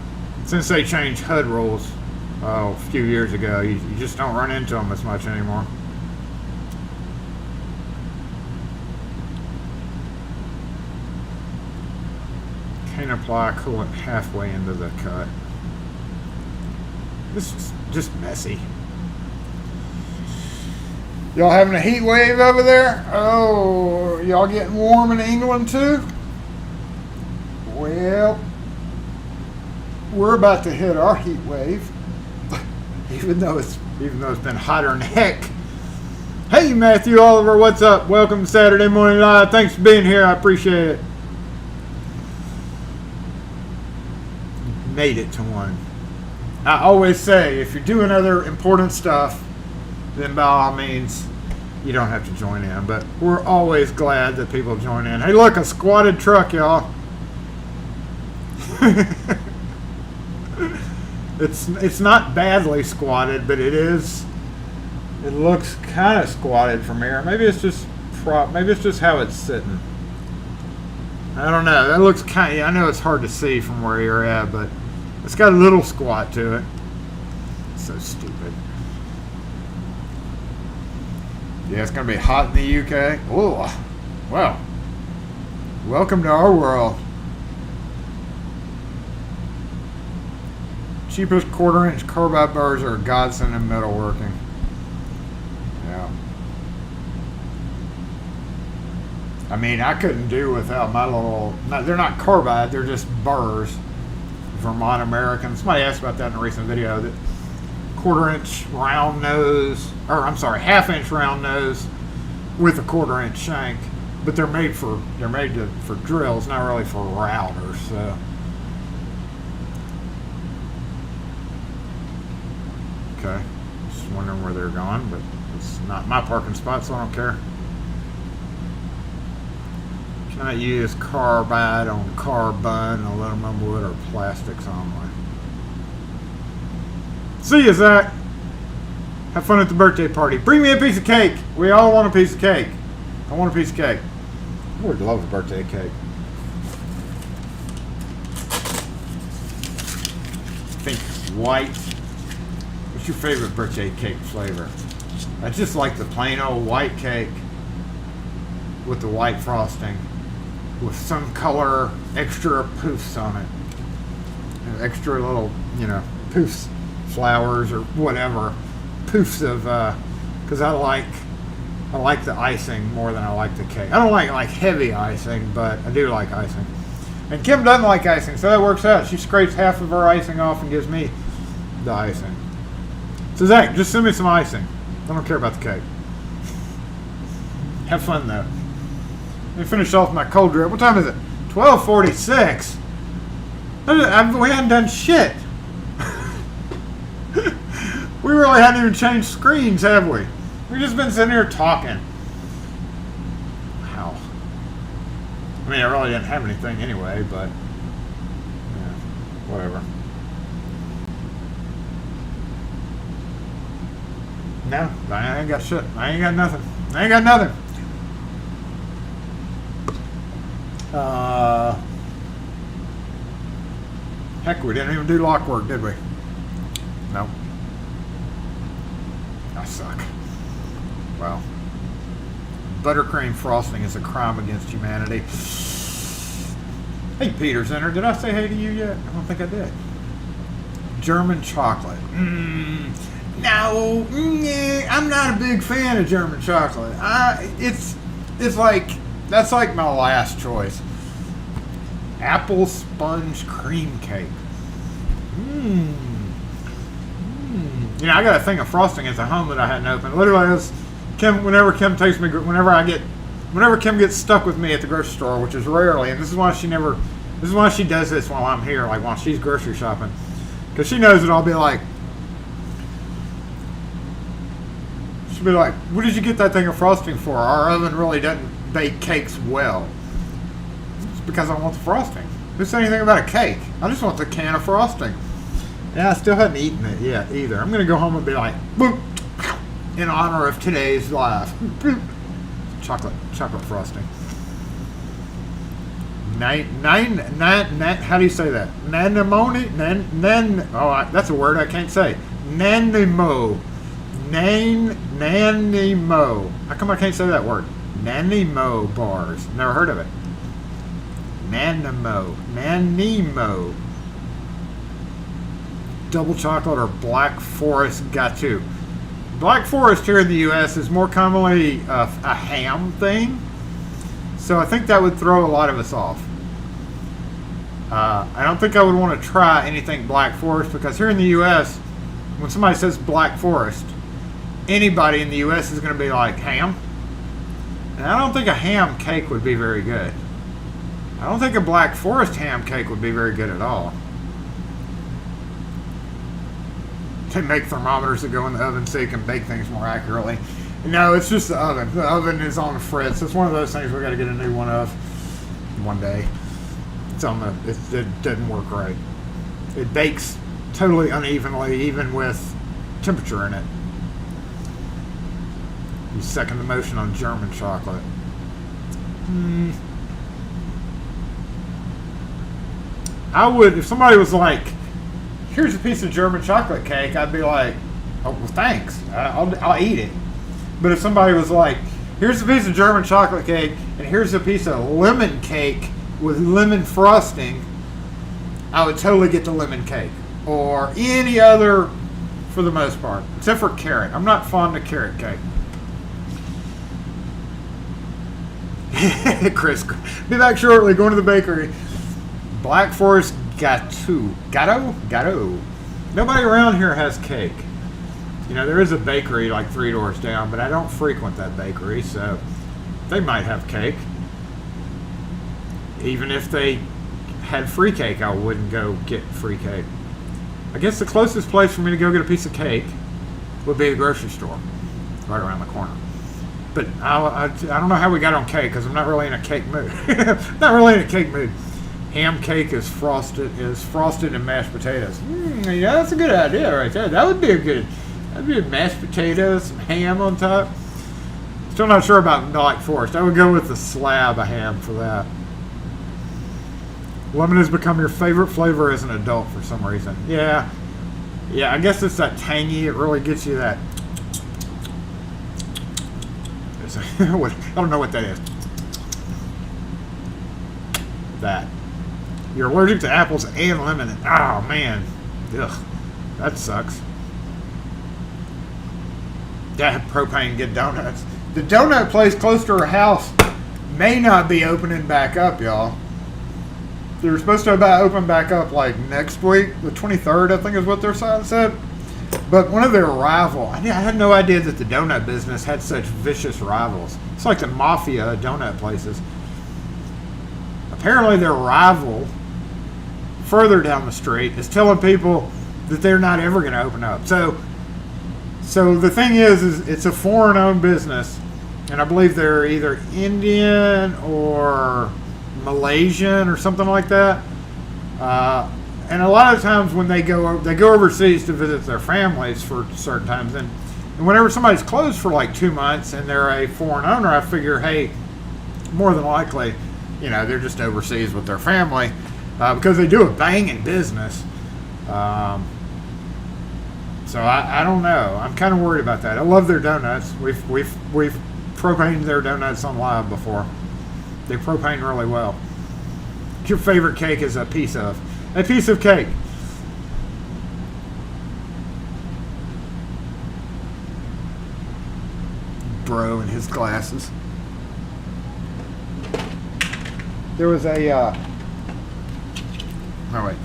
A: since they changed HUD rules a few years ago, you just don't run into them as much anymore. Can't apply coolant halfway into the cut. This is just messy. Y'all having a heat wave over there? Oh, y'all getting warm in England too? Well, we're about to hit our heat wave, even though it's been hotter than heck. Hey, Matthew Oliver, what's up? Welcome to Saturday Morning Live. Thanks for being here. I appreciate it. Made it to one. I always say, if you're doing other important stuff, then by all means, you don't have to join in. But we're always glad that people join in. Hey, look, a squatted truck, y'all. It's not badly squatted, but it is. It looks kind of squatted from here. Maybe it's just how it's sitting. I don't know. That looks kind of, I know it's hard to see from where you're at, but it's got a little squat to it. So stupid. Yeah, it's going to be hot in the UK. Oh, well. Welcome to our world. Cheapest 1/4-inch carbide bars are a godsend in metalworking. Yeah. I mean, I couldn't do without my little... they're not carbide, they're just burrs. Vermont American. Somebody asked about that in a recent video. That 1/4-inch round nose, or I'm sorry, 1/2-inch round nose with a 1/4-inch shank, but they're made for drills, not really for routers. So, okay, just wondering where they're going, but it's not my parking spot, so I don't care. Cannot use carbide on carbon, aluminum, wood, or plastics only. See you, Zach. Have fun at the birthday party. Bring me a piece of cake. We all want a piece of cake. I want a piece of cake. I would love a birthday cake. Think white. What's your favorite birthday cake flavor? I just like the plain old white cake with the white frosting, with some color, extra poofs on it. And extra little, you know, poofs, flowers or whatever. Poofs of, because I like the icing more than I like the cake. I don't like heavy icing, but I do like icing. And Kim doesn't like icing, so that works out. She scrapes half of her icing off and gives me the icing. So Zach, just send me some icing. I don't care about the cake. Have fun though. Let me finish off my cold drip. What time is it? 12:46. We hadn't done shit. We really hadn't even changed screens, have we? We've just been sitting here talking. Wow. I mean, I really didn't have anything anyway, but yeah, whatever. No, I ain't got shit. I ain't got nothing. I ain't got nothing. Heck, we didn't even do lock work, did we? No. I suck. Well, buttercream frosting is a crime against humanity. Hey, Peter Center, did I say hey to you yet? I don't think I did. German chocolate. No, I'm not a big fan of German chocolate. It's like, that's like my last choice. Apple sponge cream cake. You know, I got a thing of frosting at the home that I hadn't opened. Literally, as Kim, whenever Kim gets stuck with me at the grocery store, which is rarely, and this is why she does this while I'm here, like while she's grocery shopping, because she knows that I'll be like, she'll be like, what did you get that thing of frosting for? Our oven really doesn't bake cakes well. It's because I want the frosting. Who said anything about a cake? I just want the can of frosting. Yeah, I still haven't eaten it yet either. I'm going to go home and be like, boop, in honor of today's life. Chocolate frosting. How do you say that? Nanimoni? That's a word I can't say. Nanimo. Nanimo. How come I can't say that word? Nanimo bars. Never heard of it. Nanimo. Double chocolate or Black Forest Gâteau. Black Forest here in the U.S. is more commonly a ham thing, so I think that would throw a lot of us off. I don't think I would want to try anything Black Forest, because here in the U.S., when somebody says Black Forest, anybody in the U.S. is going to be like, ham? And I don't think a ham cake would be very good. I don't think a Black Forest ham cake would be very good at all. They make thermometers that go in the oven so you can bake things more accurately. No, it's just the oven. The oven is on the fritz. It's one of those things we got to get a new one of one day. It's on the. It doesn't work right. It bakes totally unevenly, even with temperature in it. You second the motion on German chocolate. I would, if somebody was like, here's a piece of German chocolate cake, I'd be like, oh, well, thanks. I'll eat it. But if somebody was like, here's a piece of German chocolate cake, and here's a piece of lemon cake with lemon frosting, I would totally get the lemon cake. Or any other, for the most part. Except for carrot. I'm not fond of carrot cake. Chris, be back shortly, going to the bakery. Black Forest Gâteau. Gâteau. Nobody around here has cake. You know, there is a bakery like 3 doors down, but I don't frequent that bakery, so they might have cake. Even if they had free cake, I wouldn't go get free cake. I guess the closest place for me to go get a piece of cake would be the grocery store, right around the corner. But I don't know how we got on cake, because I'm not really in a cake mood. Not really in a cake mood. Ham cake is frosted in mashed potatoes. Yeah, that's a good idea right there. That'd be mashed potatoes, some ham on top. Still not sure about Black Forest. I would go with the slab of ham for that. Lemon has become your favorite flavor as an adult for some reason. Yeah, I guess it's that tangy. It really gets you that. I don't know what that is. That. You're allergic to apples and lemon. Oh, man. Ugh. That sucks. Yeah, propane, get donuts. The donut place close to her house may not be opening back up, y'all. They were supposed to open back up like next week, the 23rd, I think is what their sign said. But one of their rival, I had no idea that the donut business had such vicious rivals. It's like the mafia of donut places. Apparently their rival, further down the street, is telling people that they're not ever going to open up. So the thing is it's a foreign-owned business, and I believe they're either Indian or Malaysian or something like that. And a lot of times when they go overseas to visit their families for certain times, and whenever somebody's closed for like 2 months and they're a foreign owner, I figure, hey, more than likely, you know, they're just overseas with their family because they do a banging business. So I don't know. I'm kind of worried about that. I love their donuts. We've propaned their donuts on live before. They propane really well. Your favorite cake is a piece of cake. Bro and his glasses. There was a oh wait.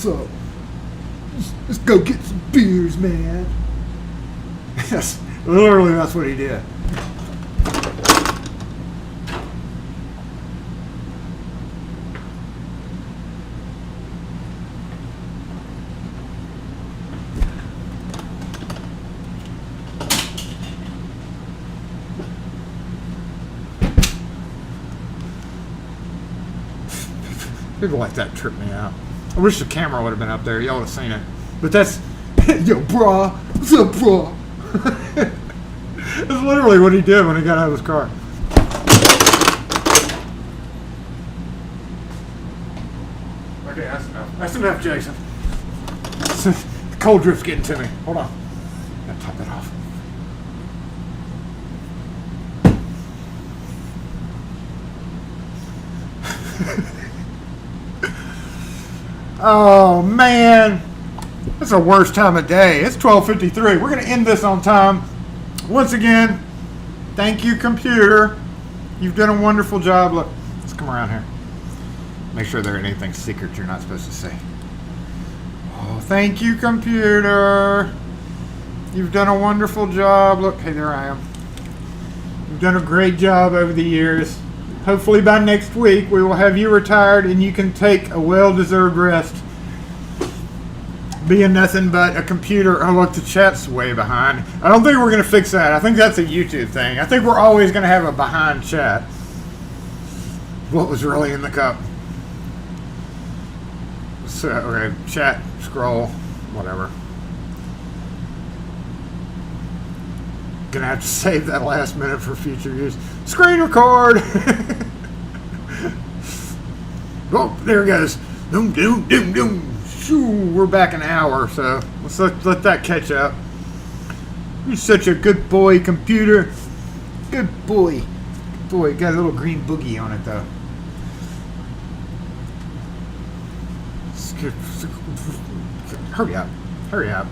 A: So, let's go get some beers, man. Yes, literally that's what he did. People like that trip me out. I wish the camera would have been up there. Y'all would have seen it. But that's, yo, brah. What's up, brah? That's literally what he did when he got out of his car. Okay, that's enough. That's enough, Jason. The cold drift's getting to me. Hold on. Gotta top that off. Oh man, it's the worst time of day. It's 12:53. We're gonna end this on time. Once again, thank you, computer. You've done a wonderful job. Look, let's come around here. Make sure there ain't anything secret you're not supposed to say. Oh, thank you, computer. You've done a wonderful job. Look, hey, there I am. You've done a great job over the years. Hopefully by next week we will have you retired and you can take a well-deserved rest. Being nothing but a computer. Oh look, the chat's way behind. I don't think we're going to fix that. I think that's a YouTube thing. I think we're always going to have a behind chat. What was really in the cup? So, okay, chat, scroll, whatever. Gonna have to save that last minute for future use. Screen record. Oh, there it goes. Doom, doom, doom, doom. Shoo, we're back an hour, so let's let that catch up. You're such a good boy, computer. Good boy. Good boy. Got a little green boogie on it though. Hurry up. Hurry up.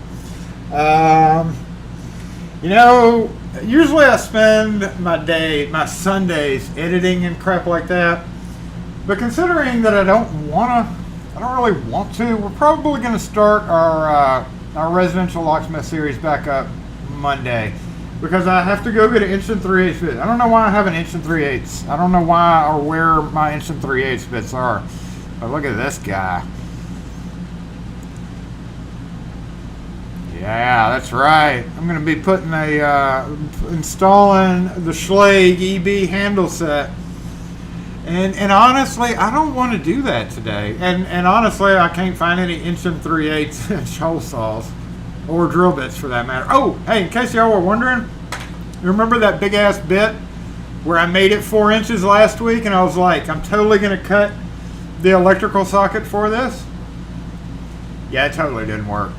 A: You know, usually I spend my Sundays editing and crap like that. But considering that I don't really want to, we're probably going to start our residential locksmith series back up Monday. Because I have to go get an 1 3/8 bit. I don't know why I have an 1 3/8. I don't know why or where my 1 3/8 bits are. But look at this guy. Yeah, that's right. I'm going to be putting installing the Schlage EB handle set. And honestly, I don't want to do that today. And honestly, I can't find any 1 3/8 inch hole saws or drill bits for that matter. Oh, hey, in case y'all were wondering, you remember that big ass bit where I made it 4 inches last week and I was like, I'm totally going to cut the electrical socket for this? Yeah, it totally didn't work.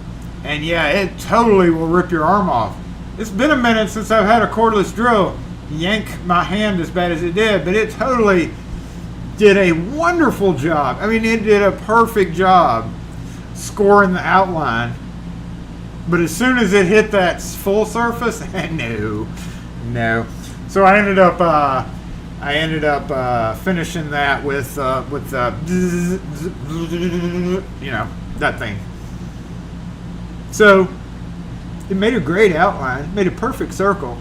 A: And yeah, it totally will rip your arm off. It's been a minute since I've had a cordless drill yank my hand as bad as it did, but it totally did a wonderful job. I mean, it did a perfect job scoring the outline. But as soon as it hit that full surface, no. So I ended up finishing that with the that thing. So it made a great outline, made a perfect circle,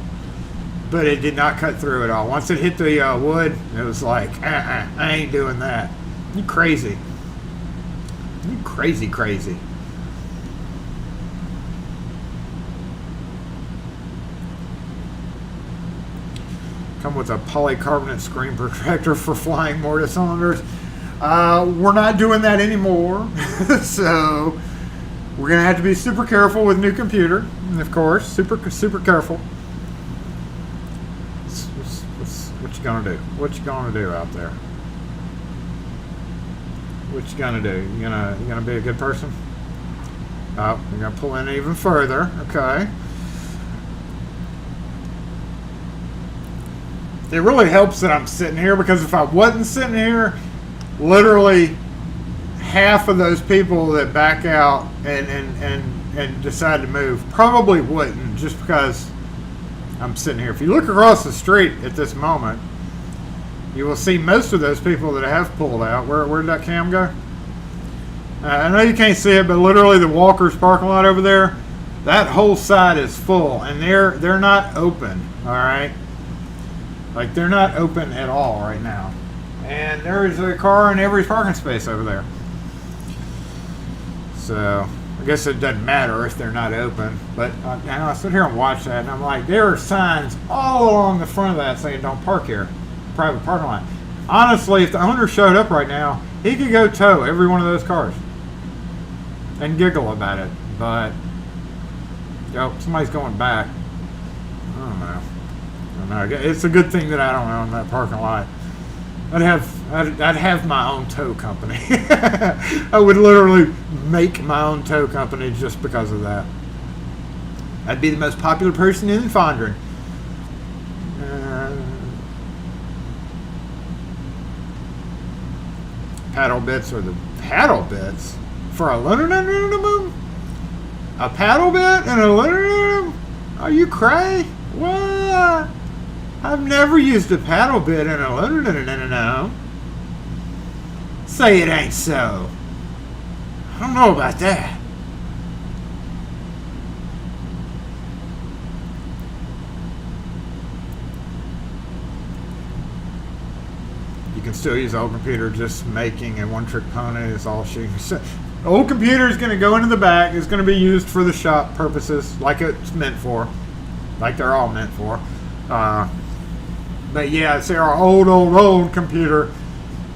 A: but it did not cut through at all. Once it hit the wood, it was like, I ain't doing that. You crazy. You crazy. Come with a polycarbonate screen protector for flying mortise cylinders. We're not doing that anymore. So we're going to have to be super careful with new computer. And of course, super careful. What you going to do? What you going to do out there? What you going to do? You going to be a good person? Oh, you're going to pull in even further. Okay. It really helps that I'm sitting here, because if I wasn't sitting here, literally half of those people that back out and decide to move probably wouldn't, just because I'm sitting here. If you look across the street at this moment, you will see most of those people that have pulled out. Where did that cam go? I know you can't see it, but literally the Walker's parking lot over there, that whole side is full, and they're not open. All right, like they're not open at all right now, and there is a car in every parking space over there. So I guess it doesn't matter if they're not open, but I sit here and watch that, and I'm like, there are signs all along the front of that saying "Don't park here," private parking lot. Honestly, if the owner showed up right now, he could go tow every one of those cars and giggle about it. But somebody's going back. I don't know. It's a good thing that I don't own that parking lot. I'd have my own tow company. I would literally make my own tow company just because of that. I'd be the most popular person in Fondren. Paddle bits are the paddle bits for a aluminum? A paddle bit and aluminum? Are you cray? What? I've never used a paddle bit in aluminum. Say it ain't so. I don't know about that. You can still use the old computer, just making a one-trick pony is all she can say. The old computer is going to go into the back. It's going to be used for the shop purposes, like it's meant for, like they're all meant for. But yeah, it's our old computer.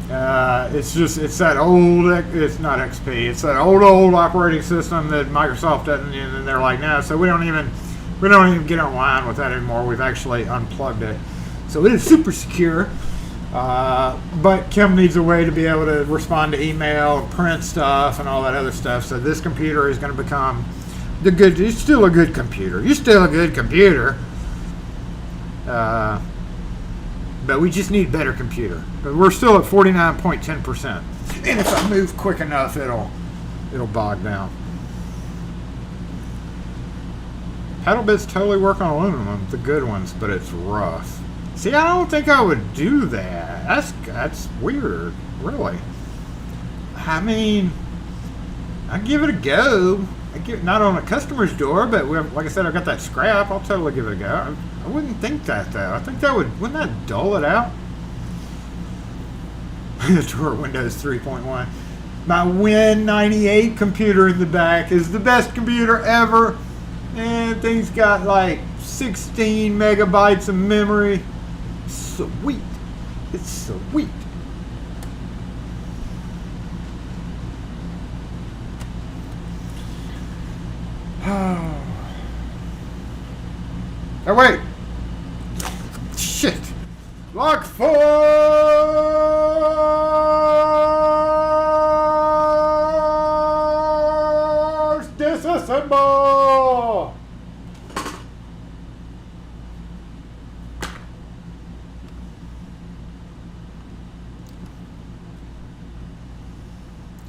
A: It's that old. It's not XP. It's that old operating system that Microsoft doesn't. And they're like, no. So we don't even get online with that anymore. We've actually unplugged it, so it is super secure. But Kim needs a way to be able to respond to email, print stuff, and all that other stuff. So this computer is going to become it's still a good computer. You're still a good computer. But we just need a better computer. But we're still at 49.10%. And if I move quick enough, it'll bog down. Paddle bits totally work on aluminum, the good ones, but it's rough. See, I don't think I would do that. That's weird, really. I mean, I'd give it a go. Not on a customer's door, but like I said, I've got that scrap. I'll totally give it a go. I wouldn't think that, though. I think wouldn't that dull it out? Drawer Windows 3.1. My Win98 computer in the back is the best computer ever. And thing's got like 16 megabytes of memory. Sweet. It's sweet. Oh, wait. Shit. Lock force! Disassemble!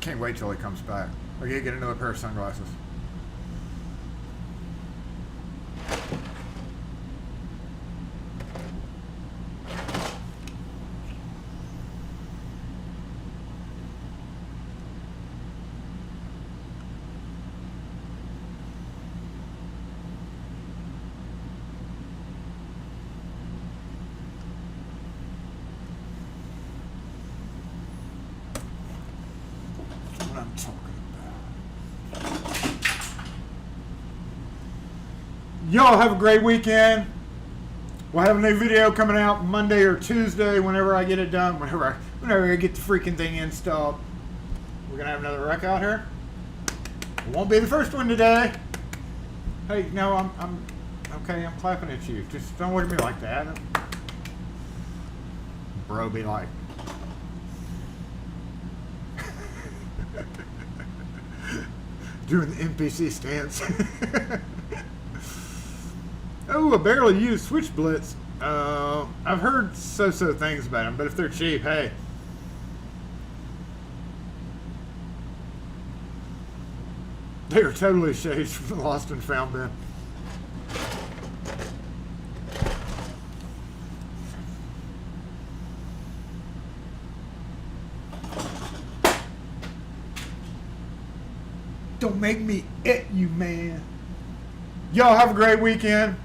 A: Can't wait till he comes back. I gotta get another pair of sunglasses. Y'all have a great weekend. We'll have a new video coming out Monday or Tuesday whenever I get it done. Whenever I get the freaking thing installed. We're gonna have another wreck out here. It won't be the first one today. Hey, no, I'm okay. I'm clapping at you. Just don't look at me like that. Bro, be like. Doing the NPC stance. Oh, I barely use Switch Blitz. I've heard so-so things about them, but if they're cheap, hey. They are totally shades from the Lost and Found bin. Don't make me at you, man. Y'all have a great weekend.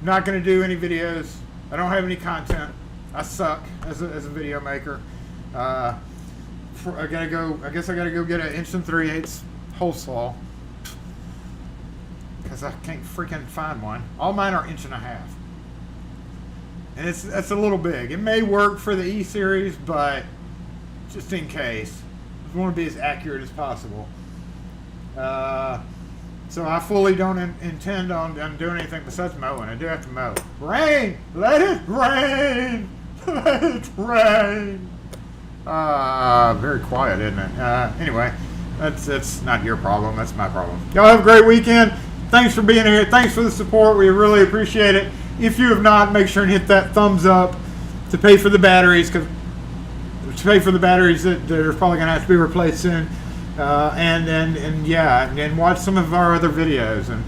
A: Not gonna do any videos. I don't have any content. I suck as a video maker. I guess I gotta go get an 1 3/8 hole saw because I can't freaking find one. All mine are 1.5 inches, and that's a little big. It may work for the E series, but just in case, I want to be as accurate as possible. So I fully don't intend on doing anything besides mowing. I do have to mow. Rain! Let it rain! Let it rain! Very quiet, isn't it? Anyway, that's not your problem. That's my problem. Y'all have a great weekend. Thanks for being here. Thanks for the support. We really appreciate it. If you have not, make sure and hit that thumbs up to pay for the batteries, that are probably going to have to be replaced soon. And watch some of our other videos and